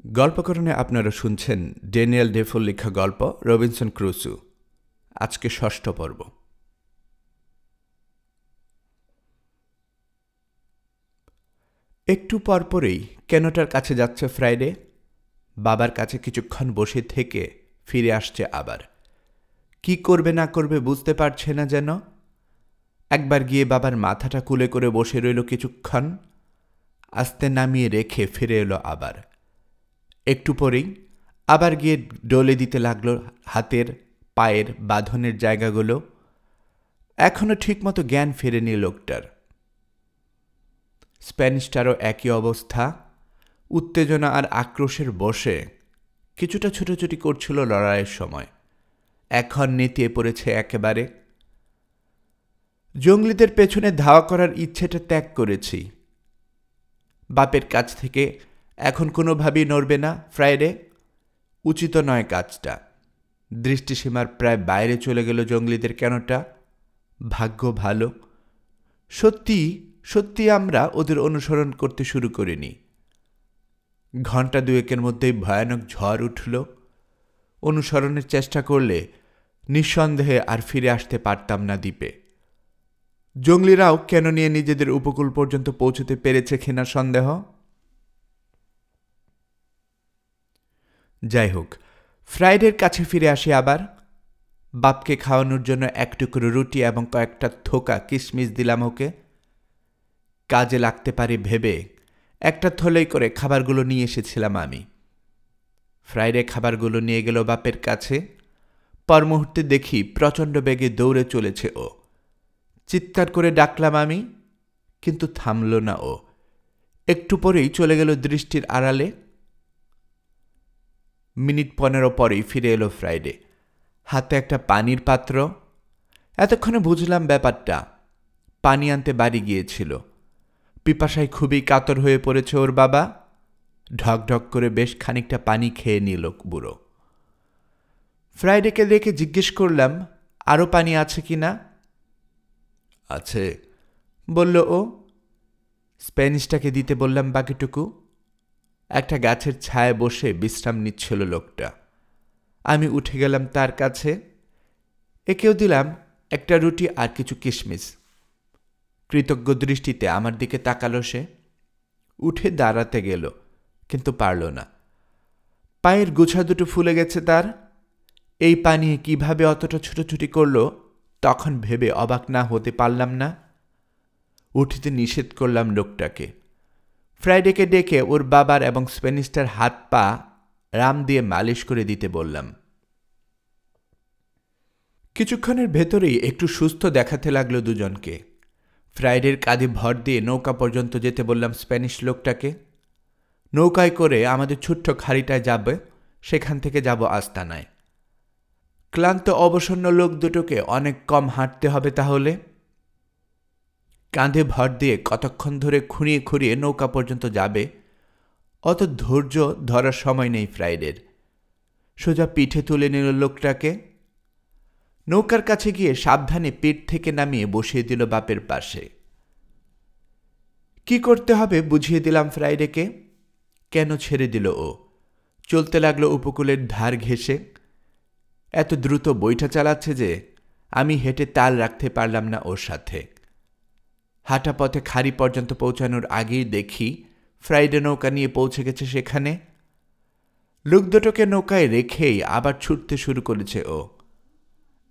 গল্পকরণে আপনারা শুনছেন Daniel Defoe লেখা গল্প রবিনসন ক্রুসো। আজকে ষষ্ঠ পর্ব। একটু পরপরেই কেনোটার কাছে যাচ্ছে ফ্রাইডে। বাবার কাছে কিছুক্ষণ বসে থেকে ফিরে আসছে আবার। কি করবে না করবে বুঝতে পারছে না যেন। একবার গিয়ে বাবার মাথাটা কুলে করে বসে রইল কিছুক্ষণ, আস্তে নামিয়ে রেখে ফিরে এলো আবার। একটু পরেই আবার গিয়ে ডলে দিতে লাগলো হাতের পায়ের বাঁধনের জায়গাগুলো। এখনো ঠিকমতো জ্ঞান ফেরেনি লোকটার। স্প্যানিশটারও একই অবস্থা। উত্তেজনা আর আক্রোশের বশে কিছুটা ছুটোছুটি করছিল লড়াইয়ের সময়। এখন নেতিয়ে পড়েছে একেবারে। জঙ্গলিদের পেছনে ধাওয়া করার ইচ্ছেটা ত্যাগ করেছি। বাপের কাছ থেকে এখন কোনোভাবেই নড়বে না ফ্রাইডে। উচিত নয় কাজটা। দৃষ্টিসীমার প্রায় বাইরে চলে গেল জঙ্গলিদের কেনটা। ভাগ্য ভালো, সত্যি সত্যি আমরা ওদের অনুসরণ করতে শুরু করিনি। ঘণ্টা দুয়েকের মধ্যেই ভয়ানক ঝড় উঠল। অনুসরণের চেষ্টা করলে নিঃসন্দেহে আর ফিরে আসতে পারতাম না দ্বীপে। জঙ্গলিরাও কেন নিয়ে নিজেদের উপকূল পর্যন্ত পৌঁছতে পেরেছে কিনা সন্দেহ। যাই হোক, ফ্রাইডের কাছে ফিরে আসি আবার। বাপকে খাওয়ানোর জন্য এক টুকরো রুটি এবং কয়েকটা থোকা কিশমিশ দিলাম ওকে। কাজে লাগতে পারে ভেবে একটা থলেই করে খাবারগুলো নিয়ে এসেছিলাম আমি। ফ্রাইডে খাবারগুলো নিয়ে গেল বাপের কাছে। পর মুহূর্তে দেখি প্রচণ্ড বেগে দৌড়ে চলেছে ও। চিৎকার করে ডাকলাম আমি, কিন্তু থামল না ও। একটু পরেই চলে গেল দৃষ্টির আড়ালে। মিনিট 15 পরেই ফিরে এলো ফ্রাইডে, হাতে একটা পানির পাত্র। এতক্ষণে বুঝলাম ব্যাপারটা। পানি আনতে বাড়ি গিয়েছিল। পিপাসায় খুবই কাতর হয়ে পড়েছে ওর বাবা। ঢক ঢক করে বেশ খানিকটা পানি খেয়ে নিল বুড়ো। ফ্রাইডেকে দেখে জিজ্ঞেস করলাম, আরও পানি আছে কি না? আছে, বলল ও। স্প্যানিশটাকে দিতে বললাম বাকিটুকু। একটা গাছের ছায়ায় বসে বিশ্রাম নিচ্ছিল লোকটা। আমি উঠে গেলাম তার কাছে। একেও দিলাম একটা রুটি আর কিছু কিশমিশ। কৃতজ্ঞ দৃষ্টিতে আমার দিকে তাকালো সে। উঠে দাঁড়াতে গেল, কিন্তু পারল না। পায়ের গোছা দুটো ফুলে গেছে তার। এই পানি কিভাবে অতটা ছুটোছুটি করল তখন ভেবে অবাক না হতে পারলাম না। উঠিতে নিষেধ করলাম লোকটাকে। ফ্রাইডেকে ডেকে ওর বাবার এবং স্প্যানিশটার হাত পা রাম দিয়ে মালিশ করে দিতে বললাম। কিছুক্ষণের ভেতরেই একটু সুস্থ দেখাতে লাগলো দুজনকে। ফ্রাইডের কাঁধে ভর দিয়ে নৌকা পর্যন্ত যেতে বললাম স্প্যানিশ লোকটাকে। নৌকায় করে আমাদের ছোট্ট খাড়িটায় যাবে, সেখান থেকে যাব আস্তানায়। ক্লান্ত অবসন্ন লোক দুটোকে অনেক কম হাঁটতে হবে তাহলে। কাঁধে ভর দিয়ে কতক্ষণ ধরে খুঁড়িয়ে খুঁড়িয়ে নৌকা পর্যন্ত যাবে, অত ধৈর্য ধরার সময় নেই ফ্রাইডের। সোজা পিঠে তুলে নিল লোকটাকে। নৌকার কাছে গিয়ে সাবধানে পিঠ থেকে নামিয়ে বসিয়ে দিল বাপের পাশে। কি করতে হবে বুঝিয়ে দিলাম ফ্রাইডেকে। কেন ছেড়ে দিল ও। চলতে লাগলো উপকূলের ধার ঘেঁষে। এত দ্রুত বইটা চালাচ্ছে যে আমি হেঁটে তাল রাখতে পারলাম না ওর সাথে। হাঁটা পথে খাড়ি পর্যন্ত পৌঁছানোর আগেই দেখি ফ্রাইডে নৌকা নিয়ে পৌঁছে গেছে সেখানে। লোক দুটোকে নৌকায় রেখেই আবার ছুটতে শুরু করেছে ও।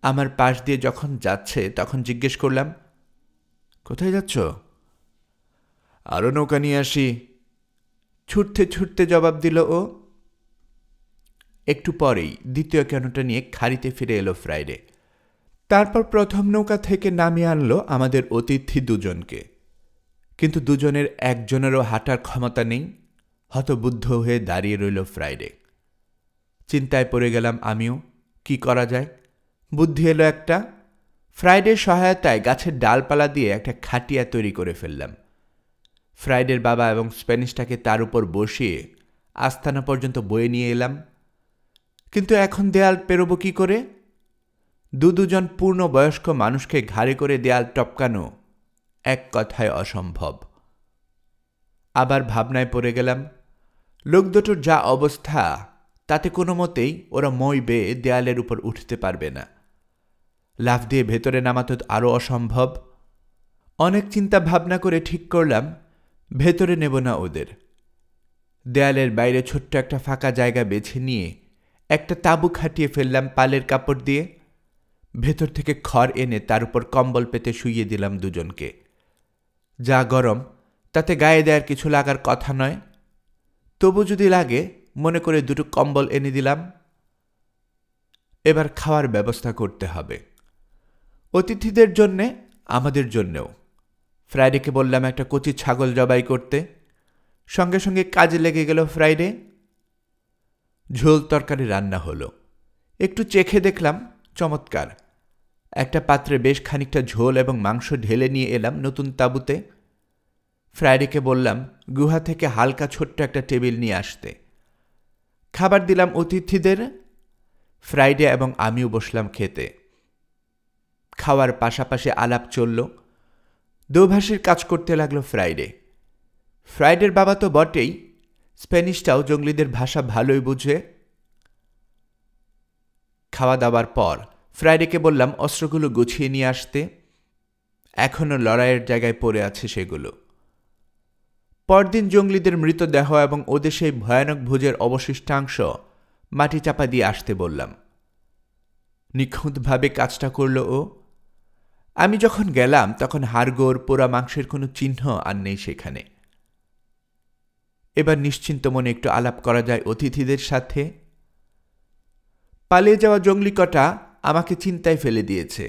আমার পাশ দিয়ে যখন যাচ্ছে তখন জিজ্ঞেস করলাম, কোথায় যাচ্ছ? আরও নৌকা নিয়ে আসি, ছুটতে ছুটতে জবাব দিল ও। একটু পরেই দ্বিতীয় ক্যানোটা নিয়ে খাড়িতে ফিরে এলো ফ্রাইডে। তারপর প্রথম নৌকা থেকে নামিয়ে আনলো আমাদের অতিথি দুজনকে। কিন্তু দুজনের একজনেরও হাঁটার ক্ষমতা নেই। হতবুদ্ধ হয়ে দাঁড়িয়ে রইল ফ্রাইডে। চিন্তায় পড়ে গেলাম আমিও। কি করা যায়? বুদ্ধি এলো একটা। ফ্রাইডের সহায়তায় গাছের ডালপালা দিয়ে একটা খাটিয়া তৈরি করে ফেললাম। ফ্রাইডের বাবা এবং স্প্যানিশটাকে তার উপর বসিয়ে আস্তানা পর্যন্ত বয়ে নিয়ে এলাম। কিন্তু এখন দেয়াল পেরোবো কি করে? দুজন পূর্ণ বয়স্ক মানুষকে ঘাড়ে করে দেয়াল টপকানো এক কথায় অসম্ভব। আবার ভাবনায় পড়ে গেলাম। লোক দুটোর যা অবস্থা, তাতে কোনো মতেই ওরা মই বেয়ে দেয়ালের উপর উঠতে পারবে না। লাফ দিয়ে ভেতরে নামাতে আরও অসম্ভব। অনেক চিন্তা ভাবনা করে ঠিক করলাম ভেতরে নেব না ওদের। দেয়ালের বাইরে ছোট্ট একটা ফাঁকা জায়গা বেছে নিয়ে একটা তাঁবু খাটিয়ে ফেললাম পালের কাপড় দিয়ে। ভেতর থেকে খড় এনে তার উপর কম্বল পেতে শুইয়ে দিলাম দুজনকে। যা গরম, তাতে গায়ে দেয়ার কিছু লাগার কথা নয়, তবু যদি লাগে মনে করে দুটো কম্বল এনে দিলাম। এবার খাওয়ার ব্যবস্থা করতে হবে, অতিথিদের জন্যে, আমাদের জন্যেও। ফ্রাইডেকে বললাম একটা কচি ছাগল জবাই করতে। সঙ্গে সঙ্গে কাজে লেগে গেল ফ্রাইডে। ঝোল তরকারি রান্না হলো। একটু চেখে দেখলাম, চমৎকার। একটা পাত্রে বেশ খানিকটা ঝোল এবং মাংস ঢেলে নিয়ে এলাম নতুন তাঁবুতে। ফ্রাইডেকে বললাম গুহা থেকে হালকা ছোট্ট একটা টেবিল নিয়ে আসতে। খাবার দিলাম অতিথিদের। ফ্রাইডে এবং আমিও বসলাম খেতে। খাওয়ার পাশাপাশি আলাপ চলল। দোভাষীর কাজ করতে লাগলো ফ্রাইডে। ফ্রাইডের বাবা তো বটেই, স্প্যানিশটাও জঙ্গলিদের ভাষা ভালোই বুঝে। খাওয়া দাওয়ার পর ফ্রাইডেকে বললাম অস্ত্রগুলো গুছিয়ে নিয়ে আসতে। এখনও লড়াইয়ের জায়গায় পড়ে আছে সেগুলো। পরদিন জঙ্গলিদের মৃতদেহ এবং ওদের সেই ভয়ানক ভোজের অবশিষ্টাংশ মাটি চাপা দিয়ে আসতে বললাম। নিখুঁতভাবে কাজটা করল ও। আমি যখন গেলাম তখন হাড়গোড় পোড়া মাংসের কোনো চিহ্ন আর নেই সেখানে। এবার নিশ্চিন্ত মনে একটু আলাপ করা যায় অতিথিদের সাথে। পালিয়ে যাওয়া জঙ্গলি কটা আমাকে চিন্তায় ফেলে দিয়েছে।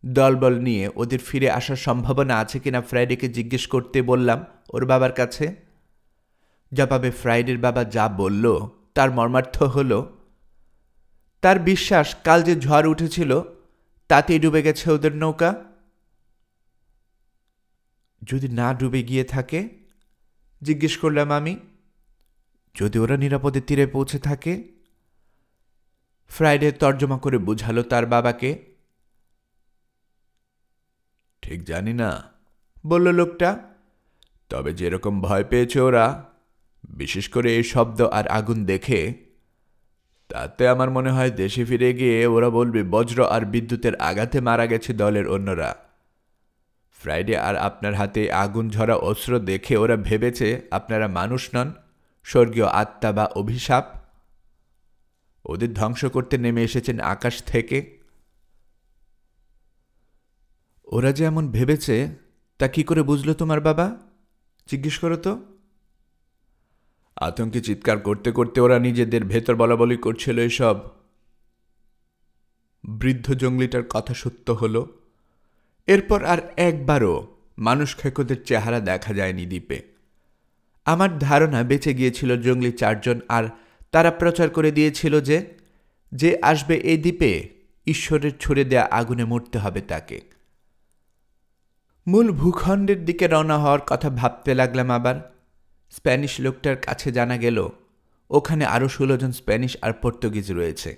দলবল নিয়ে ওদের ফিরে আসার সম্ভাবনা আছে কিনা ফ্রাইডেকে জিজ্ঞেস করতে বললাম ওর বাবার কাছে। জবাবে ফ্রাইডের বাবা যা বলল তার মর্মার্থ হল, তার বিশ্বাস কাল যে ঝড় উঠেছিল তাতেই ডুবে গেছে ওদের নৌকা। যদি না ডুবে গিয়ে থাকে, জিজ্ঞেস করলাম আমি। যদি ওরা নিরাপদে তীরে পৌঁছে থাকে? ফ্রাইডে তর্জমা করে বুঝালো তার বাবাকে। ঠিক জানি না, বলল লোকটা। তবে যেরকম ভয় পেয়েছে ওরা, বিশেষ করে এই শব্দ আর আগুন দেখে, তাতে আমার মনে হয় দেশে ফিরে গিয়ে ওরা বলবে বজ্র আর বিদ্যুতের আঘাতে মারা গেছে দলের অন্যরা। ফ্রাইডে আর আপনার হাতে আগুন ঝরা অস্ত্র দেখে ওরা ভেবেছে আপনারা মানুষ নন, স্বর্গীয় আত্মা বা অভিশাপ। ওদের ধ্বংস করতে নেমে এসেছেন আকাশ থেকে। ওরা যে এমন ভেবেছে তা কি করে বুঝলো তোমার বাবা? জিজ্ঞেস করো তো। আতঙ্কে চিৎকার করতে করতে ওরা নিজেদের ভেতর বলাবলি করছিল এসব। বৃদ্ধ জঙ্গলিটার কথা সত্য হলো। এরপর আর একবারও মানুষ খেকোদের চেহারা দেখা যায়নি দ্বীপে। আমার ধারণা বেঁচে গিয়েছিল জঙ্গলি 4 জন, আর তারা প্রচার করে দিয়েছিল যে আসবে এই দ্বীপে ঈশ্বরের ছুড়ে দেয়া আগুনে মরতে হবে তাকে। মূল ভূখণ্ডের দিকে রওনা হওয়ার কথা ভাবতে লাগলাম আবার। স্প্যানিশ লোকটার কাছে জানা গেল ওখানে আরও 16 জন স্প্যানিশ আর পর্তুগিজ রয়েছে।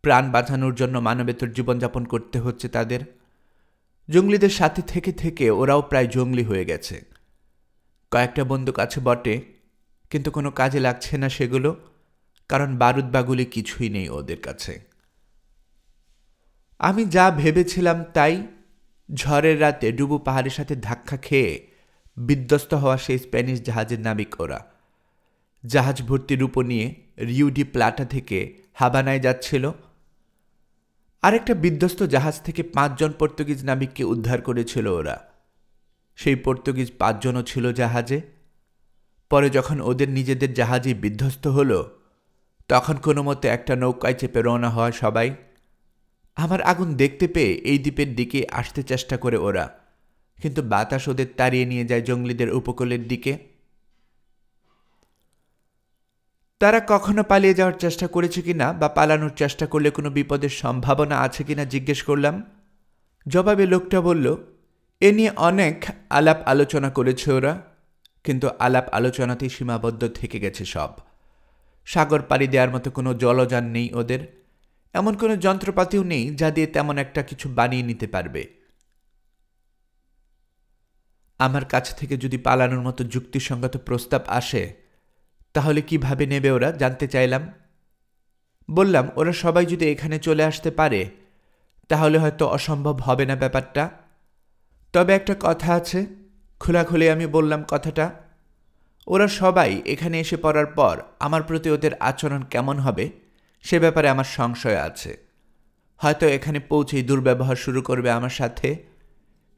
প্রাণ বাঁচানোর জন্য মানবেতর জীবনযাপন করতে হচ্ছে তাদের। জঙ্গলিদের সাথে থেকে থেকে ওরাও প্রায় জঙ্গলি হয়ে গেছে। কয়েকটা বন্দুক আছে বটে, কিন্তু কোনো কাজে লাগছে না সেগুলো, কারণ বারুদ বা গুলি কিছুই নেই ওদের কাছে। আমি যা ভেবেছিলাম তাই। ঝড়ের রাতে ডুবু পাহাড়ের সাথে ধাক্কা খেয়ে বিধ্বস্ত হওয়া সেই স্প্যানিশ জাহাজের নাবিক ওরা। জাহাজ ভর্তি রূপো নিয়ে রিউ ডি প্লাটা থেকে হাবানায় যাচ্ছিল। আরেকটা বিধ্বস্ত জাহাজ থেকে 5 জন পর্তুগিজ নাবিককে উদ্ধার করেছিল ওরা। সেই পর্তুগিজ 5 জনও ছিল জাহাজে। পরে যখন ওদের নিজেদের জাহাজই বিধ্বস্ত হলো, তখন কোনো মতে একটা নৌকায় চেপে রওনা হয় সবাই। আমার আগুন দেখতে পেয়ে এই দ্বীপের দিকে আসতে চেষ্টা করে ওরা, কিন্তু বাতাস ওদের তাড়িয়ে নিয়ে যায় জঙ্গলিদের উপকূলের দিকে। তারা কখনো পালিয়ে যাওয়ার চেষ্টা করেছে কিনা বা পালানোর চেষ্টা করলে কোনো বিপদের সম্ভাবনা আছে কিনা জিজ্ঞেস করলাম। জবাবে লোকটা বলল, এ নিয়ে অনেক আলাপ আলোচনা করেছে ওরা, কিন্তু আলাপ আলোচনাতেই সীমাবদ্ধ থেকে গেছে সব। সাগর পাড়ি দেওয়ার মতো কোনো জলযান নেই ওদের, এমন কোনো যন্ত্রপাতিও নেই যা দিয়ে তেমন একটা কিছু বানিয়ে নিতে পারবে। আমার কাছ থেকে যদি পালানোর মতো যুক্তিসঙ্গত প্রস্তাব আসে, তাহলে কিভাবে নেবে ওরা, জানতে চাইলাম। বললাম, ওরা সবাই যদি এখানে চলে আসতে পারে তাহলে হয়তো অসম্ভব হবে না ব্যাপারটা। তবে একটা কথা আছে, খোলাখুলি আমি বললাম কথাটা। ওরা সবাই এখানে এসে পড়ার পর আমার প্রতি ওদের আচরণ কেমন হবে সে ব্যাপারে আমার সংশয় আছে। হয়তো এখানে পৌঁছেই দুর্ব্যবহার শুরু করবে আমার সাথে।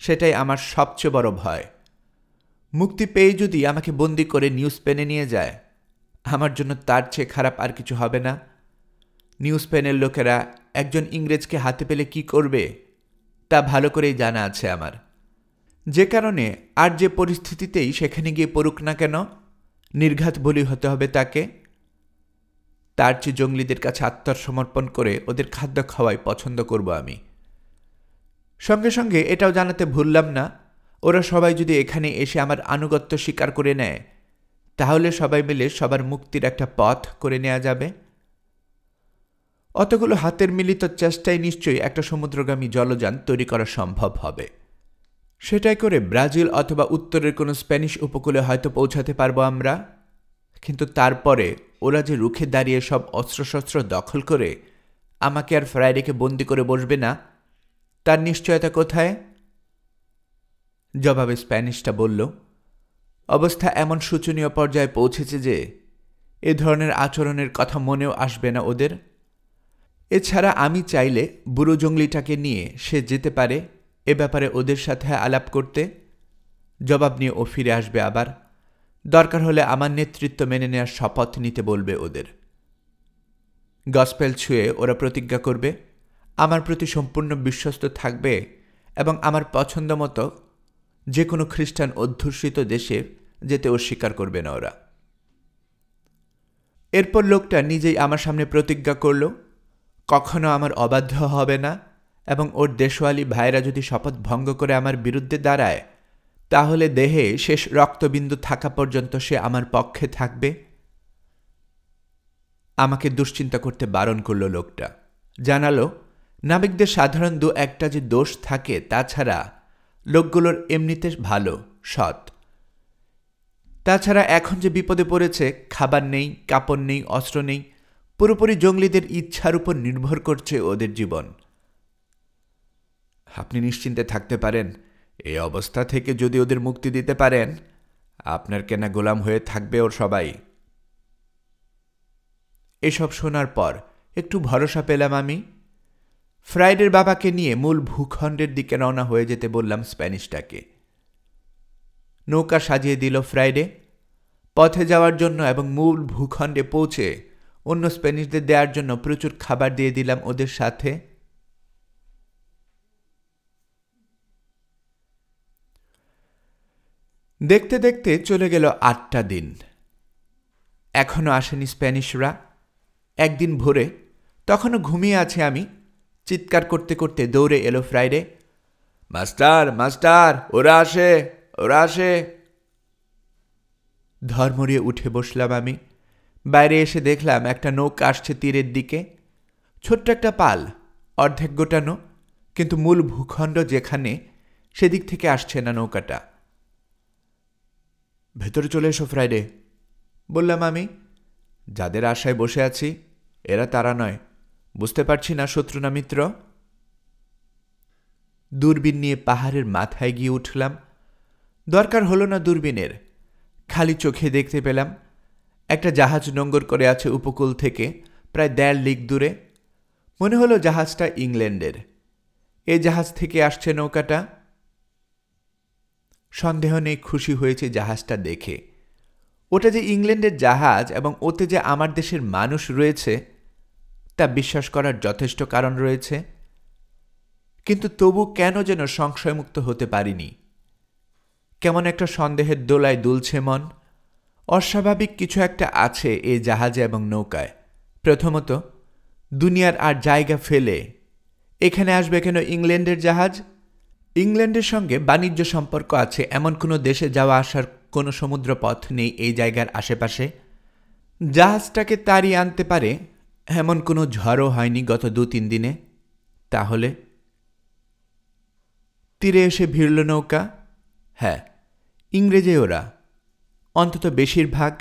সেটাই আমার সবচেয়ে বড় ভয়। মুক্তি পেয়ে যদি আমাকে বন্দি করে নিউ স্পেনে নিয়ে যায়, আমার জন্য তার চেয়ে খারাপ আর কিছু হবে না। নিউ স্পেনের লোকেরা একজন ইংরেজকে হাতে পেলে কি করবে তা ভালো করেই জানা আছে আমার। যে কারণে আর যে পরিস্থিতিতেই সেখানে গিয়ে পড়ুক না কেন, নির্ঘাত বলি হতে হবে তাকে। তার চেয়ে জঙ্গলিদের কাছে আত্মসমর্পণ করে ওদের খাদ্য খাওয়াই পছন্দ করব আমি। সঙ্গে সঙ্গে এটাও জানাতে ভুললাম না, ওরা সবাই যদি এখানে এসে আমার আনুগত্য স্বীকার করে নেয় তাহলে সবাই মিলে সবার মুক্তির একটা পথ করে নেওয়া যাবে। অতগুলো হাতের মিলিত চেষ্টায় নিশ্চয়ই একটা সমুদ্রগামী জলযান তৈরি করা সম্ভব হবে। সেটাই করে ব্রাজিল অথবা উত্তরের কোনো স্প্যানিশ উপকূলে হয়তো পৌঁছাতে পারবো আমরা। কিন্তু তারপরে ওরা যে রুখে দাঁড়িয়ে সব অস্ত্রশস্ত্র দখল করে আমাকে আর ফ্রাইডেকে বন্দি করে বসবে না, তার নিশ্চয়তা কোথায়? জবাবে স্প্যানিশটা বলল, অবস্থা এমন শোচনীয় পর্যায়ে পৌঁছেছে যে এ ধরনের আচরণের কথা মনেও আসবে না ওদের। এছাড়া আমি চাইলে বুড়ো জঙ্গলিটাকে নিয়ে সে যেতে পারে এ ব্যাপারে ওদের সাথে আলাপ করতে। জবাব নিয়ে ও ফিরে আসবে আবার। দরকার হলে আমার নেতৃত্ব মেনে নেওয়ার শপথ নিতে বলবে ওদের। গসপেল ছুঁয়ে ওরা প্রতিজ্ঞা করবে, আমার প্রতি সম্পূর্ণ বিশ্বস্ত থাকবে এবং আমার পছন্দ মতো যে কোনো খ্রিস্টান অধ্যুষিত দেশে যেতে অস্বীকার করবে না ওরা। এরপর লোকটা নিজেই আমার সামনে প্রতিজ্ঞা করল কখনো আমার অবাধ্য হবে না এবং ওর দেশওয়ালি ভাইরা যদি শপথ ভঙ্গ করে আমার বিরুদ্ধে দাঁড়ায় তাহলে দেহে শেষ রক্তবিন্দু থাকা পর্যন্ত সে আমার পক্ষে থাকবে। আমাকে দুশ্চিন্তা করতে বারণ করল লোকটা। জানালো, নাবিকদের সাধারণ দু একটা যে দোষ থাকে, তাছাড়া লোকগুলোর এমনিতে ভালো, সৎ। তাছাড়া এখন যে বিপদে পড়েছে, খাবার নেই, কাপড় নেই, অস্ত্র নেই, পুরোপুরি জঙ্গলিদের ইচ্ছার উপর নির্ভর করছে ওদের জীবন। আপনি নিশ্চিন্তে থাকতে পারেন, এই অবস্থা থেকে যদি ওদের মুক্তি দিতে পারেন আপনার কেনা গোলাম হয়ে থাকবে ওর সবাই। এসব শোনার পর একটু ভরসা পেলাম আমি। ফ্রাইডের বাবাকে নিয়ে মূল ভূখণ্ডের দিকে রওনা হয়ে যেতে বললাম স্প্যানিশটাকে। নৌকা সাজিয়ে দিল ফ্রাইডে। পথে যাওয়ার জন্য এবং মূল ভূখণ্ডে পৌঁছে অন্য স্প্যানিশদের দেওয়ার জন্য প্রচুর খাবার দিয়ে দিলাম ওদের সাথে। দেখতে দেখতে চলে গেল 8টা দিন। এখনো আসেনি স্প্যানিশরা। একদিন ভোরে, তখনও ঘুমিয়ে আছি আমি, চিৎকার করতে করতে দৌড়ে এলো ফ্রাইডে, মাস্টার মাস্টার, ওরা আসে, ওরা আসে। ধর্মরিয়ে উঠে বসলাম আমি। বাইরে এসে দেখলাম একটা নৌকা আসছে তীরের দিকে। ছোট্ট একটা পাল, অর্ধেক গোটানো, কিন্তু মূল ভূখণ্ড যেখানে সেদিক থেকে আসছে না নৌকাটা। ভেতরে চলে এসো ফ্রাইডে, বললাম আমি। যাদের আশায় বসে আছি এরা তারা নয়, বুঝতে পারছি না শত্রু না মিত্র। দূরবীন নিয়ে পাহাড়ের মাথায় গিয়ে উঠলাম। দরকার হলো না দূরবীনের, খালি চোখে দেখতে পেলাম একটা জাহাজ নোঙ্গর করে আছে উপকূল থেকে প্রায় 1.5 লিগ দূরে। মনে হলো জাহাজটা ইংল্যান্ডের। এই জাহাজ থেকে আসছে নৌকাটা। সন্দেহ নেই খুশি হয়েছে জাহাজটা দেখে। ওটা যে ইংল্যান্ডের জাহাজ এবং ওতে যে আমার দেশের মানুষ রয়েছে তা বিশ্বাস করার যথেষ্ট কারণ রয়েছে। কিন্তু তবু কেন যেন সংশয়মুক্ত হতে পারিনি। কেমন একটা সন্দেহের দোলায় দুলছে মন। অস্বাভাবিক কিছু একটা আছে এই জাহাজে এবং নৌকায়। প্রথমত, দুনিয়ার আর জায়গা ফেলে এখানে আসবে কেন ইংল্যান্ডের জাহাজ? ইংল্যান্ডের সঙ্গে বাণিজ্য সম্পর্ক আছে এমন কোনো দেশে যাওয়া আসার কোনো সমুদ্রপথ নেই এই জায়গার আশেপাশে। জাহাজটাকে তাড়িয়ে আনতে পারে এমন কোনো ঝড়ও হয়নি গত 2-3 দিনে। তাহলে তীরে এসে ভিড়ল নৌকা। হ্যাঁ, ইংরেজে ওরা, অন্তত বেশিরভাগ।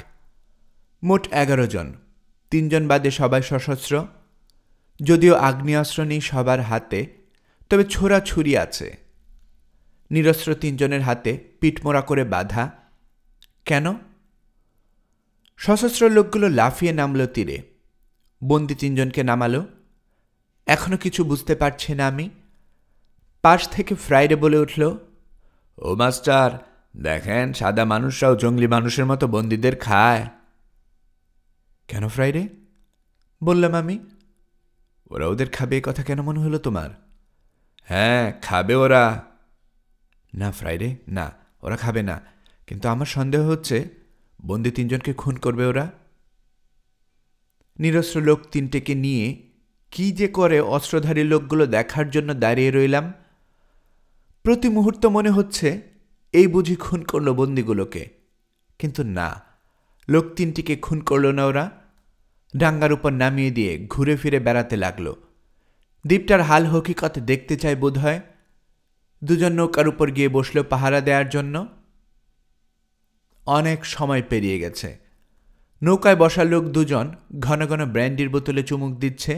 মোট 11 জন, 3 জন বাদে সবাই সশস্ত্র। যদিও আগ্নেয়াস্ত্র নেই সবার হাতে, তবে ছোড়া ছুরি আছে। নিরস্ত্র 3 জনের হাতে পিঠমোড়া করে বাঁধা। কেন? সশস্ত্র লোকগুলো লাফিয়ে নামল তীরে, বন্দি 3 জনকে নামালো। এখনো কিছু বুঝতে পারছি না আমি। পাশ থেকে ফ্রাইডে বলে উঠল, ও মাস্টার, দেখেন সাদা মানুষরাও জঙ্গলি মানুষের মতো বন্দীদের খায়। কেন ফ্রাইডে? বললাম আমি। ওরা ওদের খাবে কথা কেন মনে হলো তোমার? হ্যাঁ, খাবে ওরা। না ফ্রাইডে, না, ওরা খাবে না, কিন্তু আমার সন্দেহ হচ্ছে বন্দি 3 জনকে খুন করবে ওরা। নিরস্ত্র লোক 3টেকে নিয়ে কি যে করে অস্ত্রধারী লোকগুলো দেখার জন্য দাঁড়িয়ে রইলাম। প্রতি মুহূর্ত মনে হচ্ছে এই বুঝি খুন করল বন্দিগুলোকে, কিন্তু না, লোক 3টিকে খুন করল না ওরা। ডাঙ্গার উপর নামিয়ে দিয়ে ঘুরে ফিরে বেড়াতে লাগলো। দ্বীপটার হাল হকিকত দেখতে চাই বোধ হয়। 2 জন নৌকার উপর গিয়ে বসল পাহারা দেওয়ার জন্য। অনেক সময় পেরিয়ে গেছে। নৌকায় বসা লোক 2 জন ঘন ঘন ব্র্যান্ডির বোতলে চুমুক দিচ্ছে।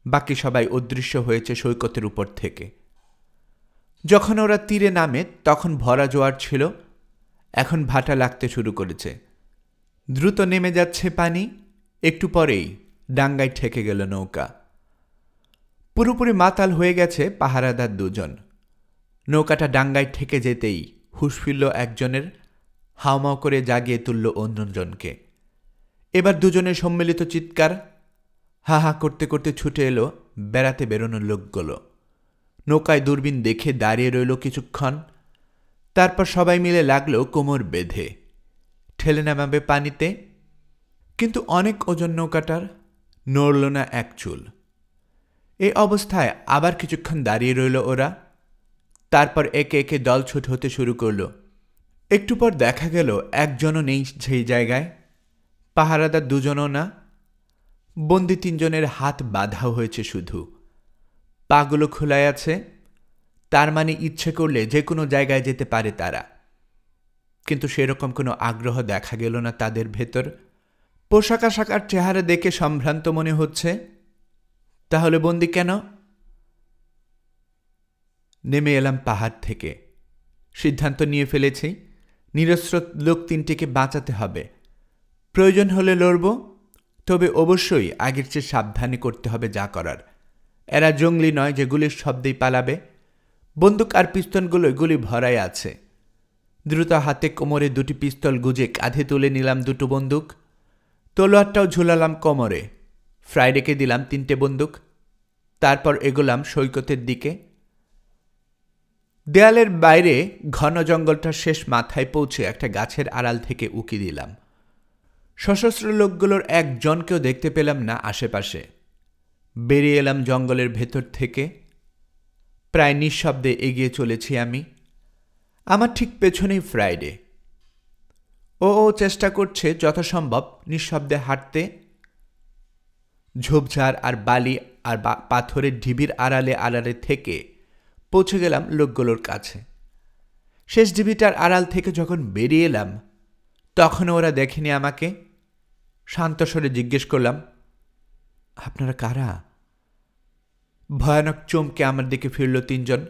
বাকি সবাই অদৃশ্য হয়েছে সৈকতের উপর থেকে। যখন ওরা তীরে নামে তখন ভরা জোয়ার ছিল, এখন ভাটা লাগতে শুরু করেছে। দ্রুত নেমে যাচ্ছে পানি। একটু পরেই ডাঙ্গায় ঠেকে গেল নৌকা। পুরোপুরি মাতাল হয়ে গেছে পাহারাদার 2 জন। নৌকাটা ডাঙ্গায় ঠেকে যেতেই হুঁশ ফিরল একজনের, হাওমাও করে জাগিয়ে তুলল অন্যজনকে। এবার 2 জনের সম্মিলিত চিৎকার। হা হা করতে করতে ছুটে এলো বেড়াতে বেরোনোর লোকগুলো। নৌকায় দূরবীন দেখে দাঁড়িয়ে রইল কিছুক্ষণ। তারপর সবাই মিলে লাগলো কোমর বেঁধে ঠেলে নামাবে পানিতে। কিন্তু অনেক ওজন নৌকাটার, নড়ল না এক চুল। এই অবস্থায় আবার কিছুক্ষণ দাঁড়িয়ে রইল ওরা। তারপর একে একে দলছুট হতে শুরু করল। একটু পর দেখা গেল একজনও নেই সেই জায়গায়, পাহারাদার 2 জনও না। বন্দি 3 জনের হাত বাঁধা হয়েছে, শুধু পাগুলো খোলাই আছে। তার মানে ইচ্ছে করলে যে কোনো জায়গায় যেতে পারে তারা। কিন্তু সেরকম কোনো আগ্রহ দেখা গেল না তাদের ভেতর। পোশাক আশাকার চেহারা দেখে সম্ভ্রান্ত মনে হচ্ছে। তাহলে বন্দি কেন? নেমে এলাম পাহাড় থেকে। সিদ্ধান্ত নিয়ে ফেলেছি, নিরস্ত্র লোক 3টিকে বাঁচাতে হবে। প্রয়োজন হলে লড়ব, তবে অবশ্যই আগের চেয়ে সাবধানে করতে হবে যা করার। এরা জঙ্গলি নয় যে গুলির শব্দেই পালাবে। বন্দুক আর পিস্তলগুলোয় গুলি ভরাই আছে। দ্রুত হাতে কোমরে 2টি পিস্তল গুজে কাঁধে তুলে নিলাম 2টো বন্দুক। তলোয়ারটাও ঝুলালাম কোমরে। ফ্রাইডেকে দিলাম 3টে বন্দুক। তারপর এগোলাম সৈকতের দিকে। দেয়ালের বাইরে ঘন জঙ্গলটার শেষ মাথায় পৌঁছে একটা গাছের আড়াল থেকে উকি দিলাম। সশস্ত্র লোকগুলোর একজনকেও দেখতে পেলাম না আশেপাশে। বেরিয়ে এলাম জঙ্গলের ভেতর থেকে। প্রায় নিঃশব্দে এগিয়ে চলেছি আমি। আমার ঠিক পেছনেই ফ্রাইডে। ও চেষ্টা করছে যথাসম্ভব নিঃশব্দে হাঁটতে। ঝোপঝাড় আর বালি আর পাথরের ঢিবির আড়ালে আড়ালে থেকে পৌঁছে গেলাম লোকগুলোর কাছে। শেষ ঢিবিটার আড়াল থেকে যখন বেরিয়ে এলাম তখনও ওরা দেখেনি আমাকে। শান্ত স্বরে জিজ্ঞেস করলাম, আপনারা কারা? ভয়ানক চমকে আমার দিকে ফিরল 3 জন।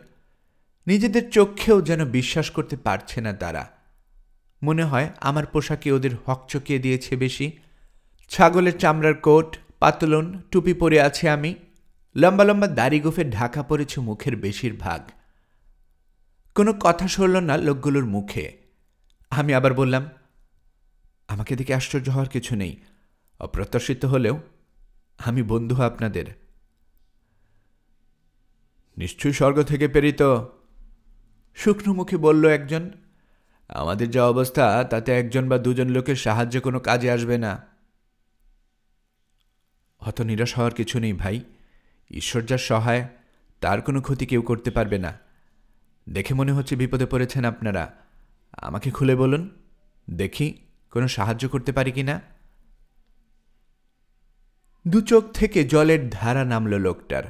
নিজেদের চোখেও যেন বিশ্বাস করতে পারছে না তারা। মনে হয় আমার পোশাকে ওদের হকচকিয়ে দিয়েছে বেশি। ছাগলের চামড়ার কোট, পাতলুন, টুপি পরে আছে আমি। লম্বা লম্বা দাড়ি গোফে ঢাকা পড়েছে মুখের বেশিরভাগ। কোনো কথা সরল না লোকগুলোর মুখে। আমি আবার বললাম, আমাকে দেখে আশ্চর্য হওয়ার কিছু নেই। অপ্রত্যাশিত হলেও আমি বন্ধু আপনাদের। নিশ্চয়ই স্বর্গ থেকে প্রেরিত, শুকনো মুখে বলল একজন। আমাদের যা অবস্থা তাতে 1 জন বা 2 জন লোকের সাহায্য কোনো কাজে আসবে না। অত নিরাশ হওয়ার কিছু নেই ভাই। ঈশ্বর যার সহায়, তার কোনো ক্ষতি কেউ করতে পারবে না। দেখে মনে হচ্ছে বিপদে পড়েছেন আপনারা। আমাকে খুলে বলুন, দেখি কোনো সাহায্য করতে পারি কিনা। 2 চোখ থেকে জলের ধারা নামল লোকটার।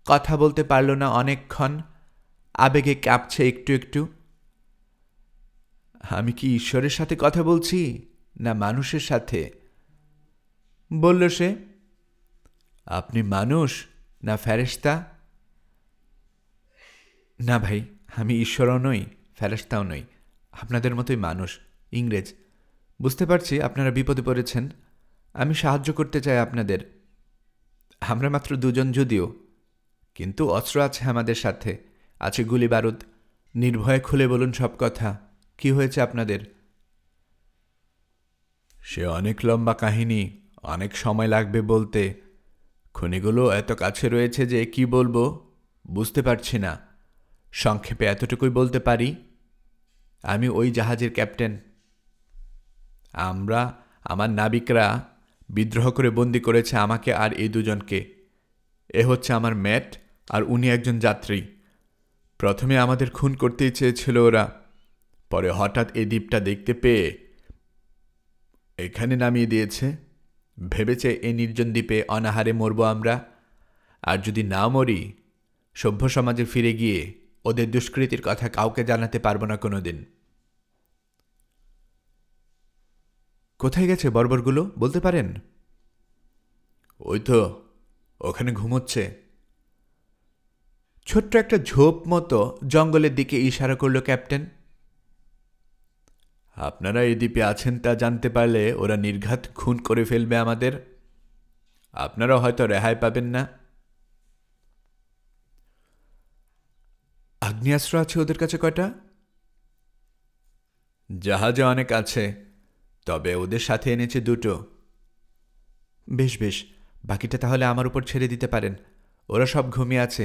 কথা বলতে পারল না অনেকক্ষণ। আবেগে কাঁপছে একটু একটু। আমি কি ঈশ্বরের সাথে কথা বলছি? না মানুষের সাথে? বলল সে, আপনি মানুষ না ফেরেশতা? না ভাই, আমি ঈশ্বরও নই, ফেরেশতাও নই, আপনাদের মতোই মানুষ, ইংরেজ। বুঝতে পারছি আপনারা বিপদে পড়েছেন। আমি সাহায্য করতে চাই আপনাদের। আমরা মাত্র দুজন যদিও, কিন্তু অস্ত্র আছে আমাদের সাথে, আছে গুলি বারুদ। নির্ভয়ে খুলে বলুন সব কথা। কি হয়েছে আপনাদের? সে অনেক লম্বা কাহিনী, অনেক সময় লাগবে বলতে। খনিগুলো এত কাছে রয়েছে যে কি বলবো বুঝতে পারছি না। সংক্ষেপে এতটুকুই বলতে পারি, আমি ওই জাহাজের ক্যাপ্টেন। আমার নাবিকরা বিদ্রোহ করে বন্দি করেছে আমাকে আর এই দুজনকে। এ হচ্ছে আমার ম্যাট, আর উনি একজন যাত্রী। প্রথমে আমাদের খুন করতেই চেয়েছিল ওরা, পরে হঠাৎ এই দ্বীপটা দেখতে পেয়ে এখানে নামিয়ে দিয়েছে। ভেবেছে এই নির্জন দ্বীপে অনাহারে মরব আমরা, আর যদি না মরি সভ্য সমাজে ফিরে গিয়ে ওদের দুষ্কৃতির কথা কাউকে জানাতে পারবো না কোনোদিন। কোথায় গেছে বর্বরগুলো বলতে পারেন? ওই তো ওখানে ঘুমোচ্ছে। ছোট্ট একটা ঝোপ মতো জঙ্গলের দিকে ইশারা করল ক্যাপ্টেন। আপনারা এই দ্বীপে আছেন তা জানতে পারলে ওরা নির্ঘাত খুন করে ফেলবে আমাদের। আপনারা হয়তো রেহাই পাবেন না। আগ্নেয়াস্ত্র আছে ওদের কাছে কয়টা? জাহাজে অনেক আছে, তবে ওদের সাথে এনেছে দুটো। বেশ বেশ, বাকিটা তাহলে আমার উপর ছেড়ে দিতে পারেন। ওরা সব ঘুমিয়ে আছে,